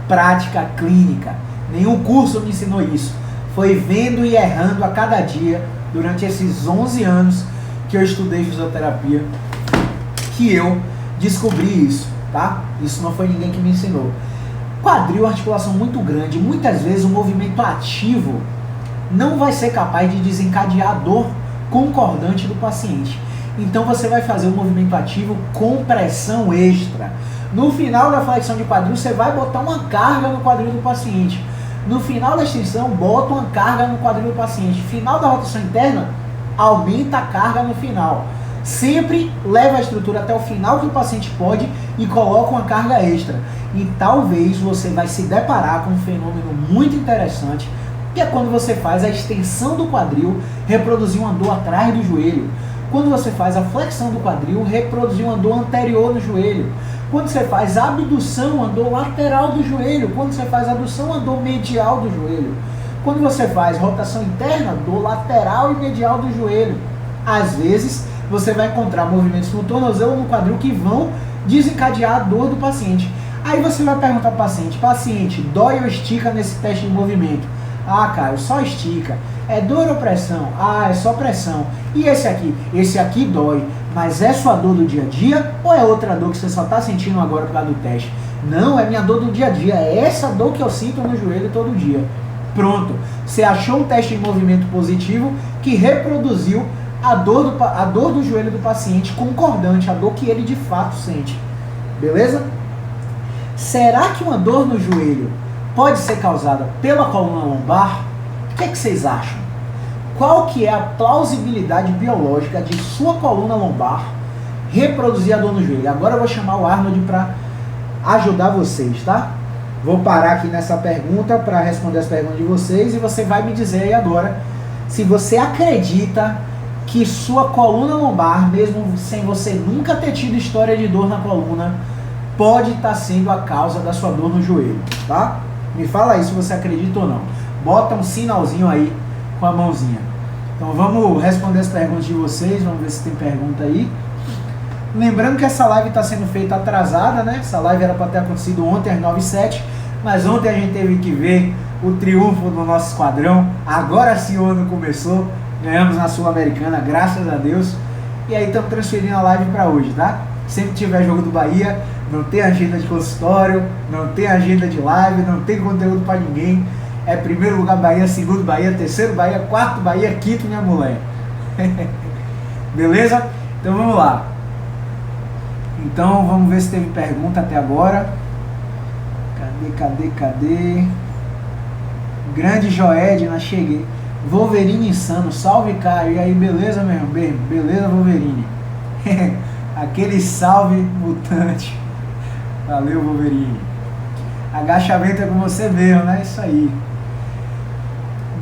prática clínica. Nenhum curso me ensinou isso. Foi vendo e errando a cada dia, durante esses 11 anos, que eu estudei fisioterapia que eu descobri isso, tá? Isso não foi ninguém que me ensinou. Quadril é uma articulação muito grande, muitas vezes o movimento ativo não vai ser capaz de desencadear a dor concordante do paciente. Então você vai fazer o movimento ativo com pressão extra. No final da flexão de quadril, você vai botar uma carga no quadril do paciente. No final da extensão, bota uma carga no quadril do paciente. Final da rotação interna, aumenta a carga no final. Sempre leva a estrutura até o final que o paciente pode e coloca uma carga extra. E talvez você vai se deparar com um fenômeno muito interessante, que é quando você faz a extensão do quadril, reproduzir uma dor atrás do joelho. Quando você faz a flexão do quadril, reproduzir uma dor anterior no joelho. Quando você faz a abdução, uma dor lateral do joelho. Quando você faz a adução, uma dor medial do joelho. Quando você faz rotação interna, dor lateral e medial do joelho. Às vezes, você vai encontrar movimentos no tornozelo ou no quadril que vão desencadear a dor do paciente. Aí você vai perguntar ao paciente, paciente, dói ou estica nesse teste de movimento? Ah, Caio, só estica. É dor ou pressão? Ah, é só pressão. E esse aqui? Esse aqui dói. Mas é sua dor do dia a dia ou é outra dor que você só está sentindo agora por causa do teste? Não, é minha dor do dia a dia. É essa dor que eu sinto no joelho todo dia. Pronto. Você achou um teste de movimento positivo que reproduziu a dor do joelho do paciente concordante, a dor que ele de fato sente. Beleza? Será que uma dor no joelho pode ser causada pela coluna lombar? O que é que vocês acham? Qual que é a plausibilidade biológica de sua coluna lombar reproduzir a dor no joelho? Agora eu vou chamar o Arnold para ajudar vocês, tá? Vou parar aqui nessa pergunta para responder as perguntas de vocês e você vai me dizer aí agora se você acredita que sua coluna lombar, mesmo sem você nunca ter tido história de dor na coluna, pode estar sendo a causa da sua dor no joelho, tá? Me fala aí se você acredita ou não. Bota um sinalzinho aí com a mãozinha. Então vamos responder as perguntas de vocês, vamos ver se tem pergunta aí. Lembrando que essa live está sendo feita atrasada, né? Essa live era para ter acontecido ontem às 9h07, mas ontem a gente teve que ver o triunfo do nosso esquadrão. Agora sim o ano começou, ganhamos na Sul-Americana, graças a Deus. E aí estamos transferindo a live para hoje, tá? Sempre tiver jogo do Bahia, não tem agenda de consultório, não tem agenda de live, não tem conteúdo para ninguém. É primeiro lugar Bahia, segundo Bahia, terceiro Bahia, quarto Bahia, quinto minha mulher. Beleza? Então vamos lá. Então vamos ver se teve pergunta até agora. Cadê? Grande Joedna, cheguei. Wolverine insano, salve Caio. E aí, beleza, meu irmão? Beleza, Wolverine? Aquele salve mutante. Valeu, Wolverine. Agachamento é com você mesmo, né? Isso aí.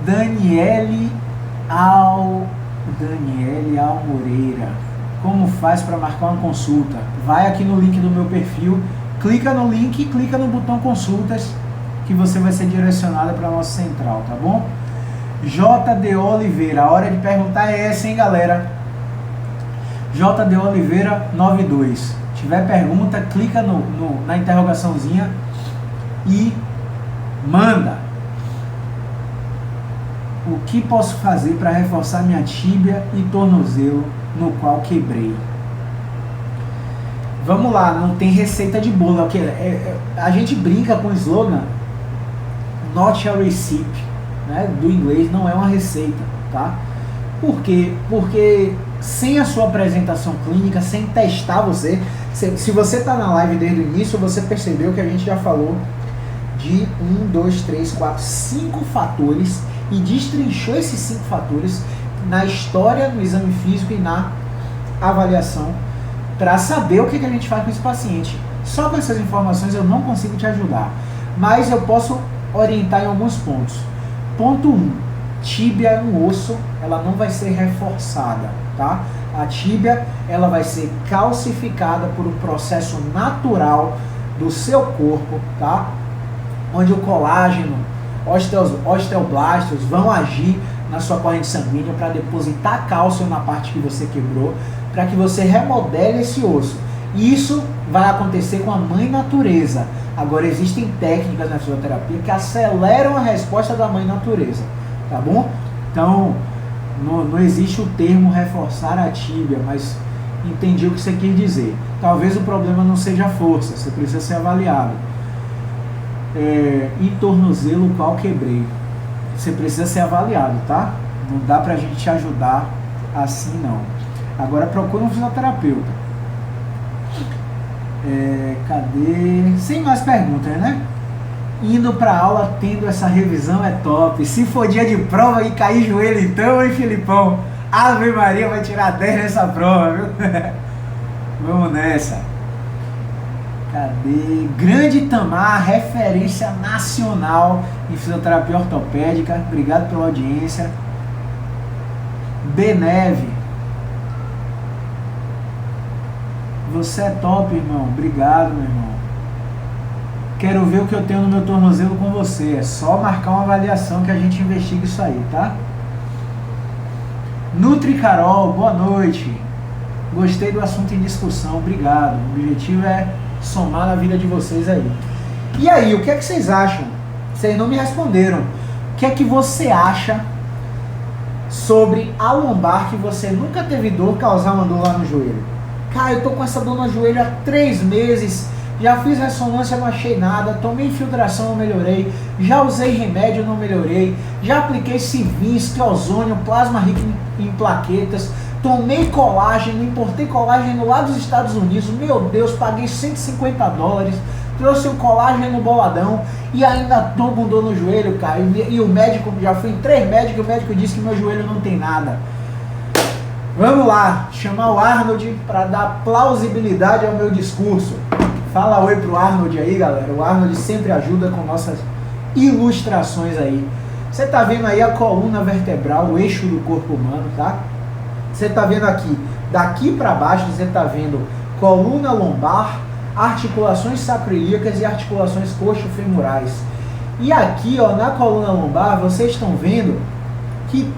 Daniele Al Moreira. Como faz para marcar uma consulta? Vai aqui no link do meu perfil, clica no link e clica no botão consultas que você vai ser direcionada para a nossa central, tá bom? JD Oliveira, a hora de perguntar é essa, hein, galera? JD Oliveira 92. Tiver pergunta, clica na interrogaçãozinha e manda. O que posso fazer para reforçar minha tíbia e tornozelo no qual quebrei? Vamos lá, não tem receita de bolo. A gente brinca com o slogan not a recipe, né? Do inglês, não é uma receita, tá? Por quê? Porque sem a sua apresentação clínica, sem testar você, se você está na live desde o início, você percebeu que a gente já falou de 5 fatores e destrinchou esses 5 fatores na história, no exame físico e na avaliação para saber o que a gente faz com esse paciente. Só com essas informações eu não consigo te ajudar, mas eu posso orientar em alguns pontos. Ponto 1, tíbia é um osso, ela não vai ser reforçada, tá? A tíbia, ela vai ser calcificada por um processo natural do seu corpo, tá? Onde o colágeno, osteoblastos vão agir na sua corrente sanguínea para depositar cálcio na parte que você quebrou, para que você remodele esse osso. Isso vai acontecer com a mãe natureza. Agora existem técnicas na fisioterapia que aceleram a resposta da mãe natureza, tá bom? Então, Não existe o termo reforçar a tíbia, mas entendi o que você quis dizer. Talvez o problema não seja a força, você precisa ser avaliado. E tornozelo qual quebrei? Você precisa ser avaliado, tá? Não dá pra gente te ajudar assim não. Agora procura um fisioterapeuta. Cadê? Sem mais perguntas, né? Indo pra aula tendo essa revisão é top. Se for dia de prova e cair joelho então, hein, Filipão? Ave Maria, vai tirar 10 nessa prova, viu? Vamos nessa. Cadê? Grande Itamar, referência nacional em fisioterapia ortopédica. Obrigado pela audiência. Beneve. Você é top, irmão. Obrigado, meu irmão. Quero ver o que eu tenho no meu tornozelo com você. É só marcar uma avaliação que a gente investiga isso aí, tá? Nutri Carol, boa noite. Gostei do assunto em discussão, obrigado. O objetivo é somar na vida de vocês aí. E aí, o que é que vocês acham? Vocês não me responderam. O que é que você acha sobre a lombar que você nunca teve dor causar uma dor lá no joelho? Cara, eu tô com essa dor no joelho há 3 meses. Já fiz ressonância, não achei nada. Tomei infiltração, não melhorei. Já usei remédio, não melhorei. Já apliquei Civinsk, ozônio, plasma rico em plaquetas. Tomei colágeno, importei colágeno lá dos Estados Unidos. Meu Deus, paguei $150. Trouxe um colágeno boladão e ainda tô com dor no joelho, cara. E o médico, já fui em 3 médicos e o médico disse que meu joelho não tem nada. Vamos lá, chamar o Arnold para dar plausibilidade ao meu discurso. Fala oi pro Arnold aí, galera. O Arnold sempre ajuda com nossas ilustrações aí. Você tá vendo aí a coluna vertebral, o eixo do corpo humano, tá? Você tá vendo aqui, daqui para baixo, você tá vendo coluna lombar, articulações sacroiliacas e articulações coxo-femorais. E aqui, ó, na coluna lombar, vocês estão vendo que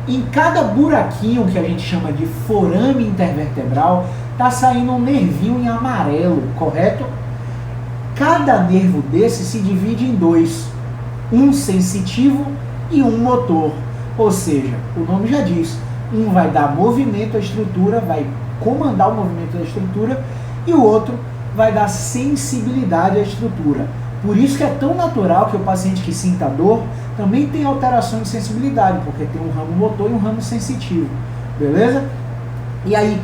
em cada buraquinho que a gente chama de forame intervertebral, tá saindo um nervinho em amarelo, correto? Cada nervo desse se divide em 2, um sensitivo e um motor. Ou seja, o nome já diz, um vai dar movimento à estrutura, vai comandar o movimento da estrutura, e o outro vai dar sensibilidade à estrutura. Por isso que é tão natural que o paciente que sinta dor também tem alteração de sensibilidade, porque tem um ramo motor e um ramo sensitivo, beleza? E aí,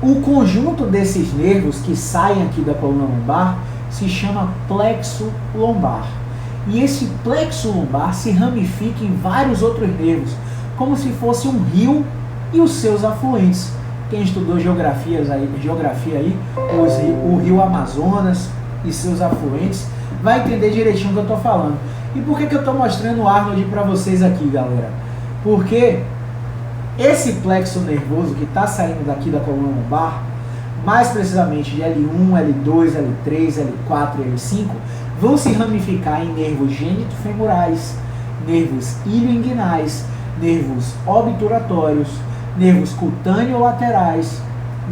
o conjunto desses nervos que saem aqui da coluna lombar se chama plexo lombar. E esse plexo lombar se ramifica em vários outros nervos, como se fosse um rio e os seus afluentes. Quem estudou geografia aí, o rio Amazonas e seus afluentes, vai entender direitinho o que eu estou falando. E por que eu estou mostrando o Arnold para vocês aqui, galera? Porque esse plexo nervoso que está saindo daqui da coluna lombar, mais precisamente de L1, L2, L3, L4 e L5, vão se ramificar em nervos gênito-femorais, nervos ilioinguinais, nervos obturatórios, nervos cutâneo-laterais,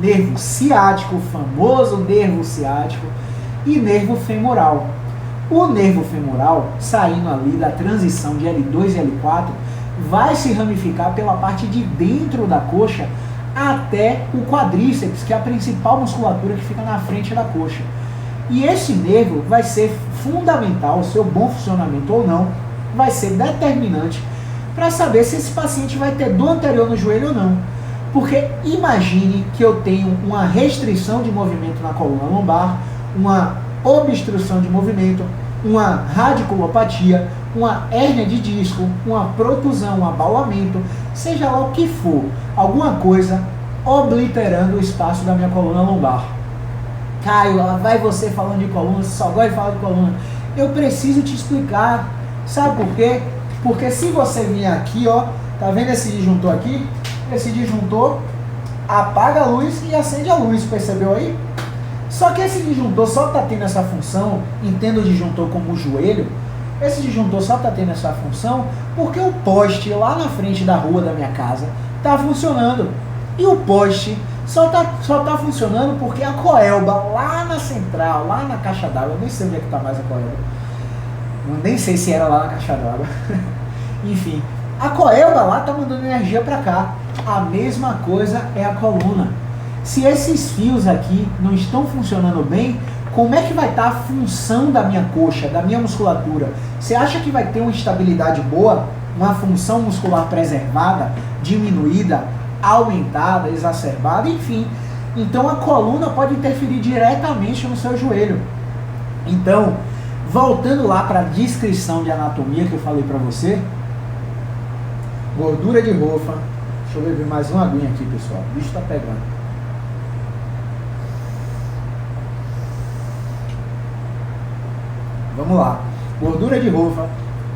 nervo ciático, o famoso nervo ciático, e nervo femoral. O nervo femoral, saindo ali da transição de L2 e L4, vai se ramificar pela parte de dentro da coxa até o quadríceps, que é a principal musculatura que fica na frente da coxa. E esse nervo vai ser fundamental, o seu bom funcionamento ou não, vai ser determinante para saber se esse paciente vai ter dor anterior no joelho ou não. Porque imagine que eu tenho uma restrição de movimento na coluna lombar, uma obstrução de movimento, uma radiculopatia, uma hérnia de disco, uma protusão, um abaulamento, seja lá o que for, alguma coisa obliterando o espaço da minha coluna lombar. Caio, lá vai você falando de coluna, você só gosta de falar de coluna. Eu preciso te explicar, sabe por quê? Porque se você vier aqui, ó, tá vendo esse disjuntor aqui? Esse disjuntor apaga a luz e acende a luz, percebeu aí? Só que esse disjuntor só está tendo essa função, entenda o disjuntor como o joelho, esse disjuntor só está tendo essa função porque o poste lá na frente da rua da minha casa está funcionando. E o poste só tá funcionando porque a coelba lá na central, lá na caixa d'água, eu nem sei onde é que está mais a coelba, eu nem sei se era lá na caixa d'água, enfim, A coelba lá está mandando energia para cá. A mesma coisa é a coluna. Se esses fios aqui não estão funcionando bem, como é que vai estar a função da minha coxa, da minha musculatura? Você acha que vai ter uma estabilidade boa, uma função muscular preservada, diminuída, aumentada, exacerbada, enfim. Então a coluna pode interferir diretamente no seu joelho. Então, voltando lá para a descrição de anatomia que eu falei para você, gordura de rofa. Deixa eu beber mais uma aguinha aqui, pessoal. O bicho está pegando. Vamos lá. Gordura de rofa,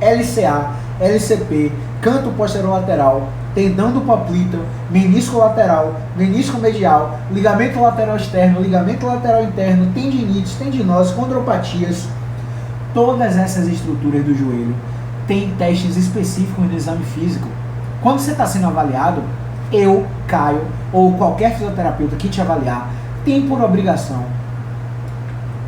LCA, LCP, canto posterolateral, tendão do poplíteo, menisco lateral, menisco medial, ligamento lateral externo, ligamento lateral interno, tendinites, tendinose, condropatias. Todas essas estruturas do joelho têm testes específicos no exame físico. Quando você está sendo avaliado, eu, Caio, ou qualquer fisioterapeuta que te avaliar, tem por obrigação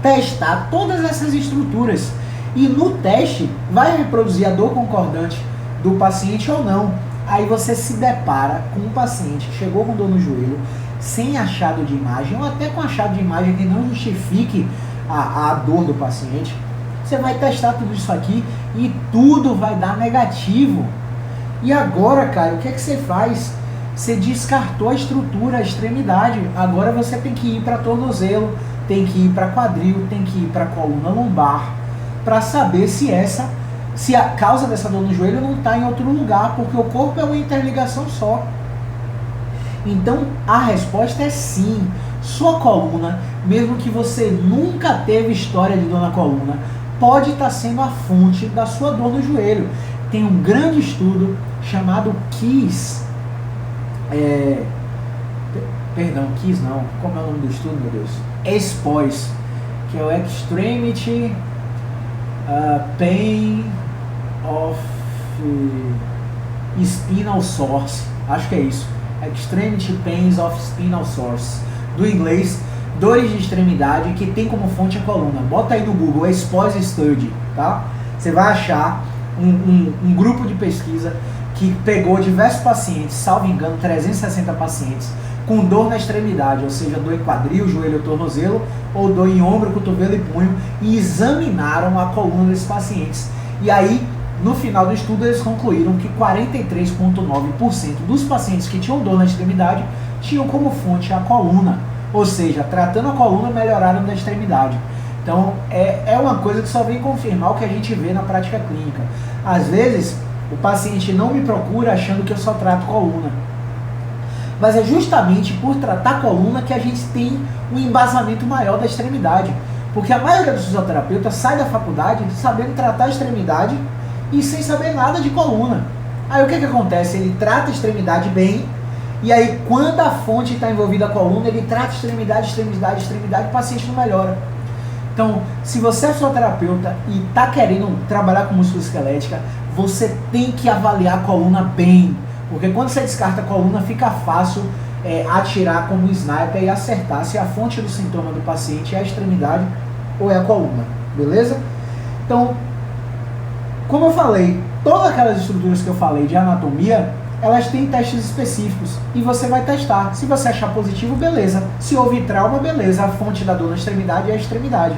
testar todas essas estruturas. E no teste, vai reproduzir a dor concordante do paciente ou não. Aí você se depara com um paciente que chegou com dor no joelho, sem achado de imagem, ou até com achado de imagem que não justifique a dor do paciente. Você vai testar tudo isso aqui e tudo vai dar negativo. E agora, cara, o que é que você faz? Você descartou a estrutura, a extremidade. Agora você tem que ir para tornozelo, tem que ir para quadril, tem que ir para coluna lombar, para saber se a causa dessa dor no joelho não está em outro lugar, porque o corpo é uma interligação só. Então a resposta é sim. Sua coluna, mesmo que você nunca teve história de dor na coluna, pode estar sendo a fonte da sua dor no joelho. Tem um grande estudo chamado KISS. KISS não. Como é o nome do estudo, meu Deus? ESPOS, que é o Extremity Pain of Spinal Source. Acho que é isso. Extremity Pains of Spinal Source. Do inglês, dores de extremidade que tem como fonte a coluna. Bota aí no Google, ESPOS Study, tá? Você vai achar um grupo de pesquisa que pegou diversos pacientes, salvo engano, 360 pacientes, com dor na extremidade, ou seja, dor em quadril, joelho ou tornozelo, ou dor em ombro, cotovelo e punho, e examinaram a coluna desses pacientes. E aí, no final do estudo, eles concluíram que 43,9% dos pacientes que tinham dor na extremidade tinham como fonte a coluna. Ou seja, tratando a coluna, melhoraram da extremidade. Então, é uma coisa que só vem confirmar o que a gente vê na prática clínica. Às vezes, o paciente não me procura achando que eu só trato coluna. Mas é justamente por tratar a coluna que a gente tem um embasamento maior da extremidade. Porque a maioria dos fisioterapeutas sai da faculdade sabendo tratar a extremidade e sem saber nada de coluna. Aí o que acontece? Ele trata a extremidade bem, e aí quando a fonte está envolvida a coluna, ele trata extremidade, o paciente não melhora. Então, se você é fisioterapeuta e está querendo trabalhar com musculoesquelética, você tem que avaliar a coluna bem. Porque quando você descarta a coluna, fica fácil atirar como um sniper e acertar se a fonte do sintoma do paciente é a extremidade ou é a coluna. Beleza? Então, como eu falei, todas aquelas estruturas que eu falei de anatomia, elas têm testes específicos e você vai testar. Se você achar positivo, beleza. Se houve trauma, beleza. A fonte da dor na extremidade é a extremidade.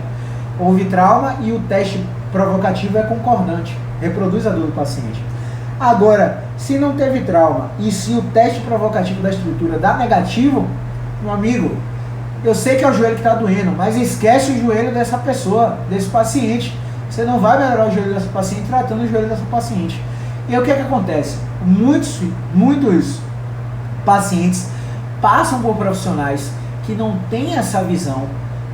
Houve trauma e o teste provocativo é concordante. Reproduz a dor do paciente. Agora, se não teve trauma e se o teste provocativo da estrutura dá negativo, meu amigo, eu sei que é o joelho que está doendo, mas esquece o joelho dessa pessoa, desse paciente. Você não vai melhorar o joelho dessa paciente tratando o joelho dessa paciente. E aí o que acontece? Muitos pacientes passam por profissionais que não têm essa visão,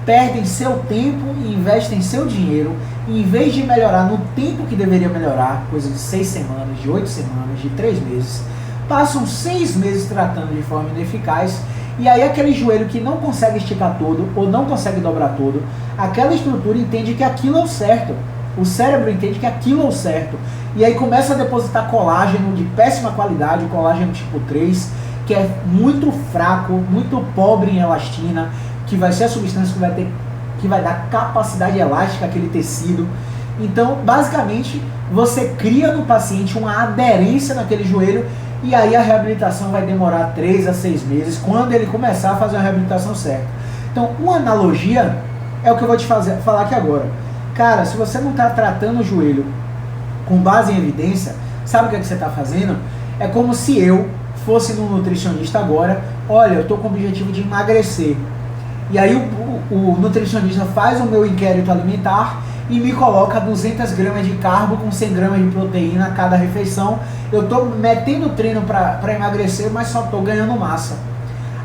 perdem seu tempo e investem seu dinheiro, e em vez de melhorar no tempo que deveria melhorar, coisa de 6 semanas, de 8 semanas, de 3 meses, passam 6 meses tratando de forma ineficaz, e aí aquele joelho que não consegue esticar todo, ou não consegue dobrar todo, aquela estrutura entende que aquilo é o certo. O cérebro entende que aquilo é o certo. E aí começa a depositar colágeno de péssima qualidade, colágeno tipo 3, que é muito fraco, muito pobre em elastina, que vai ser a substância que vai dar capacidade elástica àquele tecido. Então, basicamente, você cria no paciente uma aderência naquele joelho e aí a reabilitação vai demorar 3 a 6 meses quando ele começar a fazer a reabilitação certa. Então, uma analogia é o que eu vou te falar aqui agora. Cara, se você não está tratando o joelho com base em evidência, sabe o que, é que você está fazendo? É como se eu fosse no nutricionista agora, olha, eu estou com o objetivo de emagrecer. E aí o nutricionista faz o meu inquérito alimentar e me coloca 200 gramas de carbo com 100 gramas de proteína a cada refeição. Eu estou metendo treino para emagrecer, mas só estou ganhando massa.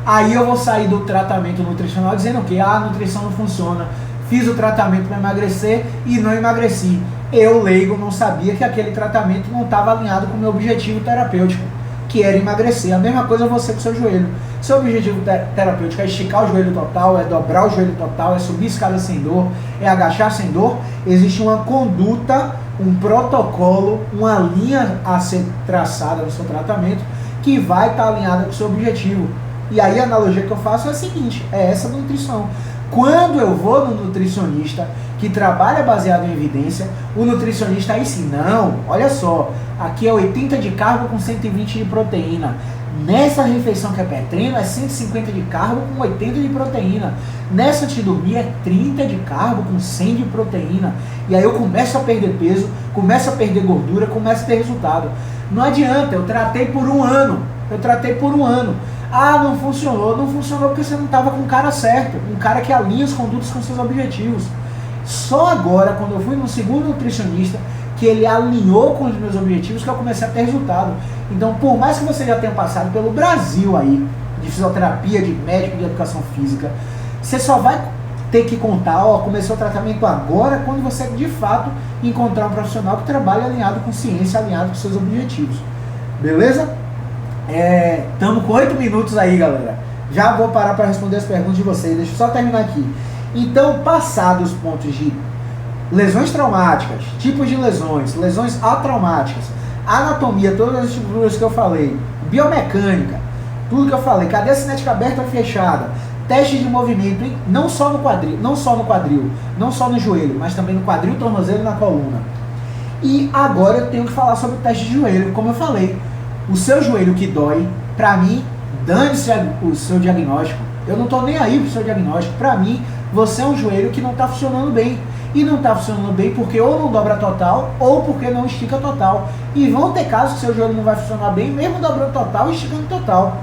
Aí eu vou sair do tratamento nutricional dizendo que a nutrição não funciona. Fiz o tratamento para emagrecer e não emagreci. Eu, leigo, não sabia que aquele tratamento não estava alinhado com o meu objetivo terapêutico, que era emagrecer. A mesma coisa você com o seu joelho. Seu objetivo terapêutico é esticar o joelho total, é dobrar o joelho total, é subir escada sem dor, é agachar sem dor. Existe uma conduta, um protocolo, uma linha a ser traçada no seu tratamento que vai estar alinhada com o seu objetivo. E aí a analogia que eu faço é a seguinte, é essa nutrição. Quando eu vou no nutricionista que trabalha baseado em evidência, o nutricionista aí sim, não, olha só, aqui é 80 de carbo com 120 de proteína. Nessa refeição que é pré-treino é 150 de carbo com 80 de proteína. Nessa antes de dormir é 30 de carbo com 100 de proteína. E aí eu começo a perder peso, começo a perder gordura, começo a ter resultado. Não adianta, eu tratei por um ano. Ah, não funcionou porque você não estava com o cara certo, um cara que alinha as condutas com seus objetivos. Só agora, quando eu fui no segundo nutricionista, que ele alinhou com os meus objetivos, que eu comecei a ter resultado. Então, por mais que você já tenha passado pelo Brasil aí, de fisioterapia, de médico, de educação física, você só vai ter que contar, ó, começou o tratamento agora, quando você de fato encontrar um profissional que trabalha alinhado com ciência, alinhado com seus objetivos. Beleza? Estamos com 8 minutos aí, galera. Já vou parar para responder as perguntas de vocês. Deixa eu só terminar aqui. Então, passados os pontos de lesões traumáticas, tipos de lesões, lesões atraumáticas, anatomia, todas as estruturas que eu falei, biomecânica, tudo que eu falei, cadeia cinética aberta ou fechada, teste de movimento, hein? Não só no quadril, não só no joelho, mas também no quadril, tornozelo e na coluna. E agora eu tenho que falar sobre o teste de joelho, como eu falei. O seu joelho que dói, pra mim, dane-se o seu diagnóstico. Eu não tô nem aí pro seu diagnóstico. Pra mim, você é um joelho que não tá funcionando bem. E não tá funcionando bem porque ou não dobra total, ou porque não estica total. E vão ter casos que seu joelho não vai funcionar bem, mesmo dobrando total e esticando total.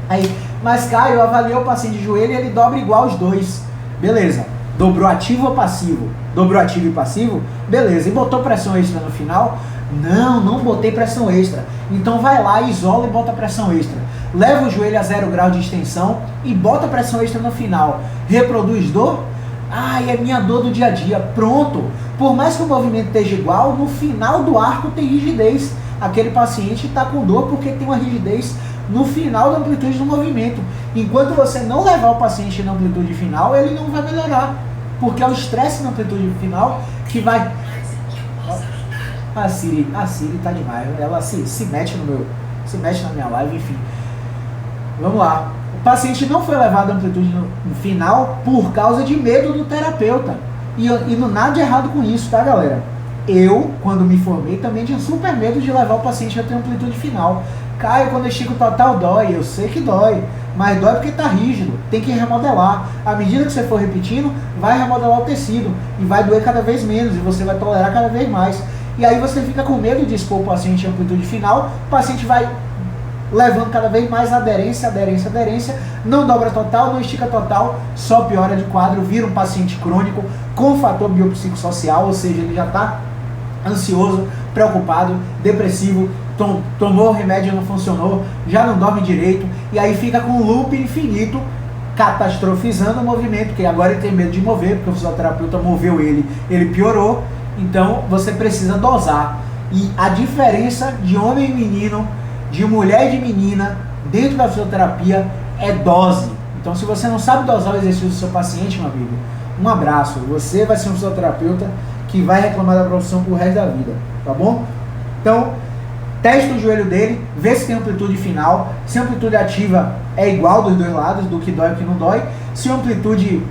Aí, mas Caio, eu avaliei o paciente de joelho e ele dobra igual os dois. Beleza. Dobrou ativo ou passivo? Dobrou ativo e passivo? Beleza. E botou pressão extra no final? Não botei pressão extra. Então vai lá, isola e bota pressão extra. Leva o joelho a 0 grau de extensão e bota pressão extra no final. Reproduz dor? É minha dor do dia a dia. Pronto. Por mais que o movimento esteja igual, no final do arco tem rigidez. Aquele paciente está com dor porque tem uma rigidez no final da amplitude do movimento. Enquanto você não levar o paciente na amplitude final, ele não vai melhorar. Porque é o estresse na amplitude final que vai... A Siri tá demais, ela se mete na minha live, enfim. Vamos lá. O paciente não foi levado à amplitude no final por causa de medo do terapeuta. E não nada de errado com isso, tá, galera? Eu, quando me formei, também tinha super medo de levar o paciente a ter amplitude final. Caio, quando eu estico total dói, eu sei que dói, mas dói porque tá rígido, tem que remodelar. À medida que você for repetindo, vai remodelar o tecido e vai doer cada vez menos e você vai tolerar cada vez mais. E aí você fica com medo de expor o paciente à amplitude final, o paciente vai levando cada vez mais aderência, não dobra total, não estica total, só piora de quadro, vira um paciente crônico com fator biopsicossocial, ou seja, ele já está ansioso, preocupado, depressivo, tomou o remédio, não funcionou, já não dorme direito, e aí fica com um loop infinito, catastrofizando o movimento, que agora ele tem medo de mover, porque o fisioterapeuta moveu ele piorou. Então você precisa dosar. E a diferença de homem e menino, de mulher e de menina, dentro da fisioterapia, é dose. Então se você não sabe dosar o exercício do seu paciente, meu amigo, um abraço. Você vai ser um fisioterapeuta que vai reclamar da profissão pro resto da vida, tá bom? Então, testa o joelho dele, vê se tem amplitude final, se a amplitude ativa é igual dos dois lados, do que dói e o que não dói, se a amplitude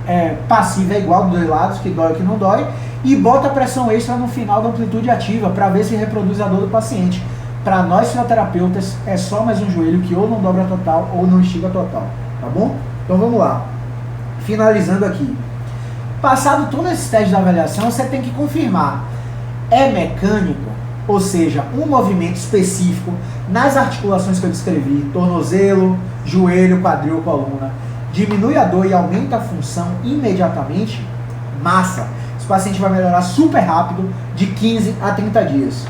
passiva é igual dos dois lados, que dói e o que não dói, e bota pressão extra no final da amplitude ativa para ver se reproduz a dor do paciente. Para nós fisioterapeutas é só mais um joelho que ou não dobra total ou não estica total, tá bom? Então vamos lá, finalizando aqui. Passado todos esses testes de avaliação, você tem que confirmar, é mecânico? Ou seja, um movimento específico nas articulações que eu descrevi, tornozelo, joelho, quadril, coluna, diminui a dor e aumenta a função imediatamente, massa. Esse paciente vai melhorar super rápido, de 15 a 30 dias.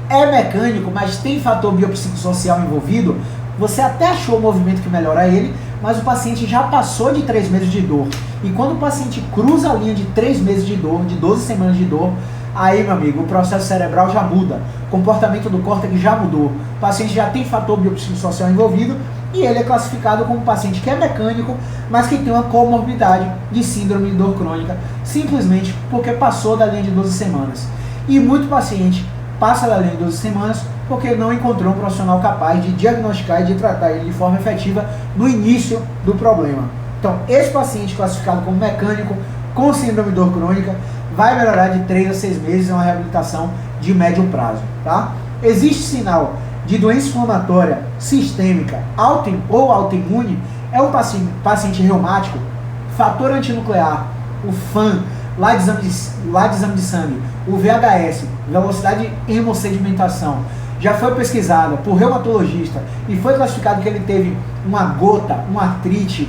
É mecânico, mas tem fator biopsicossocial envolvido, você até achou o movimento que melhora ele, mas o paciente já passou de 3 meses de dor. E quando o paciente cruza a linha de 3 meses de dor, de 12 semanas de dor, aí, meu amigo, o processo cerebral já muda, o comportamento do córtex já mudou, o paciente já tem fator biopsicossocial envolvido e ele é classificado como um paciente que é mecânico, mas que tem uma comorbidade de síndrome de dor crônica, simplesmente porque passou da linha de 12 semanas. E muito paciente passa da linha de 12 semanas porque não encontrou um profissional capaz de diagnosticar e de tratar ele de forma efetiva no início do problema. Então, esse paciente classificado como mecânico, com síndrome de dor crônica, vai melhorar de 3 a 6 meses, é uma reabilitação de médio prazo, tá? Existe sinal de doença inflamatória sistêmica ou autoimune, é um paciente reumático, fator antinuclear, o FAN, lá de exame de sangue, o VHS, velocidade de hemossedimentação, já foi pesquisada por reumatologista e foi classificado que ele teve uma gota, uma artrite,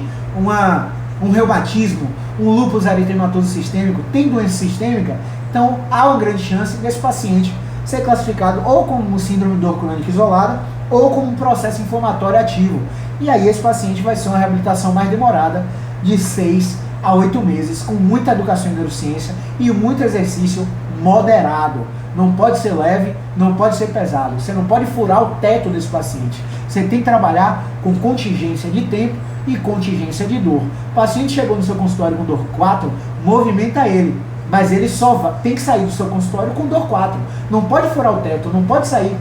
um reumatismo, um lúpus eritematoso sistêmico, tem doença sistêmica, então há uma grande chance desse paciente ser classificado ou como síndrome de dor crônica isolada ou como um processo inflamatório ativo. E aí esse paciente vai ser uma reabilitação mais demorada, de 6 a 8 meses, com muita educação em neurociência e muito exercício moderado. Não pode ser leve, não pode ser pesado. Você não pode furar o teto desse paciente. Você tem que trabalhar com contingência de tempo e contingência de dor. O paciente chegou no seu consultório com dor 4, movimenta ele, mas ele só tem que sair do seu consultório com dor 4. Não pode furar o teto, não pode sair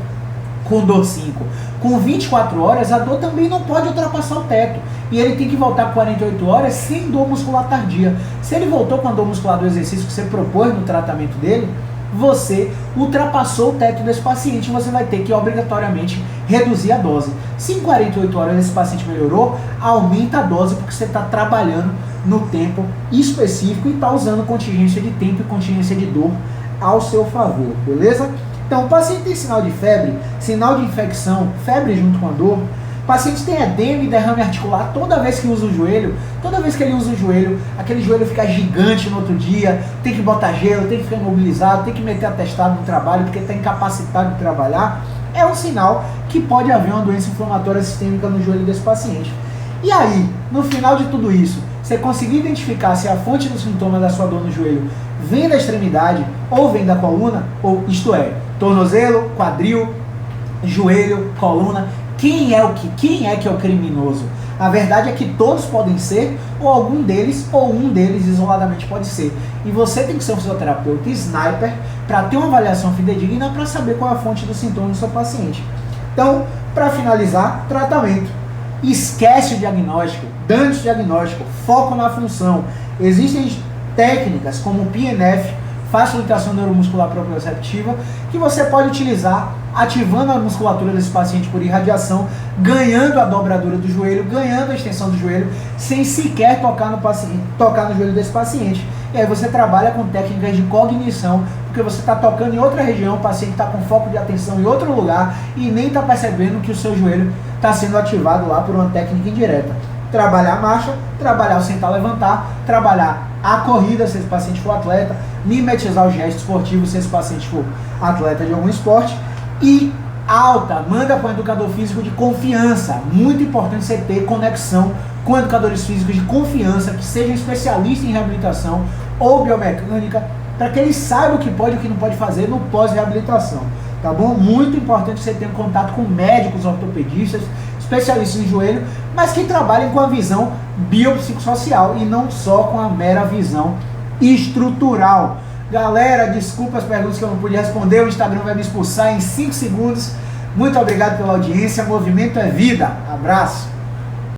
com dor 5. Com 24 horas, a dor também não pode ultrapassar o teto. E ele tem que voltar 48 horas sem dor muscular tardia. Se ele voltou com a dor muscular do exercício que você propôs no tratamento dele, você ultrapassou o teto desse paciente, você vai ter que obrigatoriamente reduzir a dose. Se em 48 horas esse paciente melhorou, aumenta a dose porque você está trabalhando no tempo específico e está usando contingência de tempo e contingência de dor ao seu favor, beleza? Então, o paciente tem sinal de febre, sinal de infecção, febre junto com a dor, o paciente tem edema e derrame articular toda vez que usa o joelho, toda vez que ele usa o joelho, aquele joelho fica gigante no outro dia, tem que botar gelo, tem que ficar imobilizado, tem que meter atestado no trabalho porque está incapacitado de trabalhar, é um sinal que pode haver uma doença inflamatória sistêmica no joelho desse paciente. E aí, no final de tudo isso, você conseguir identificar se a fonte do sintoma da sua dor no joelho vem da extremidade ou vem da coluna, ou isto é, tornozelo, quadril, joelho, coluna, quem é que é o criminoso? A verdade é que todos podem ser, ou algum deles, ou um deles isoladamente pode ser. E você tem que ser um fisioterapeuta sniper para ter uma avaliação fidedigna para saber qual é a fonte do sintoma do seu paciente. Então, para finalizar, tratamento. Esquece o diagnóstico, dane-se o diagnóstico, foco na função. Existem técnicas como o PNF, facilitação neuromuscular proprioceptiva, que você pode utilizar ativando a musculatura desse paciente por irradiação, ganhando a dobradura do joelho, ganhando a extensão do joelho, sem sequer tocar no joelho desse paciente. E aí você trabalha com técnicas de cognição, porque você está tocando em outra região, o paciente está com foco de atenção em outro lugar e nem está percebendo que o seu joelho está sendo ativado lá por uma técnica indireta. Trabalhar a marcha, trabalhar o sentar-levantar, trabalhar a corrida, se esse paciente for atleta, mimetizar o gesto esportivo, se esse paciente for atleta de algum esporte, e alta, manda para um educador físico de confiança. Muito importante você ter conexão com educadores físicos de confiança, que sejam especialistas em reabilitação ou biomecânica, para que eles saibam o que pode e o que não pode fazer no pós-reabilitação, tá bom? Muito importante você ter um contato com médicos ortopedistas, especialistas em joelho, mas que trabalhem com a visão biopsicossocial e não só com a mera visão estrutural. Galera, desculpa as perguntas que eu não pude responder, o Instagram vai me expulsar em 5 segundos. Muito obrigado pela audiência, movimento é vida. Abraço.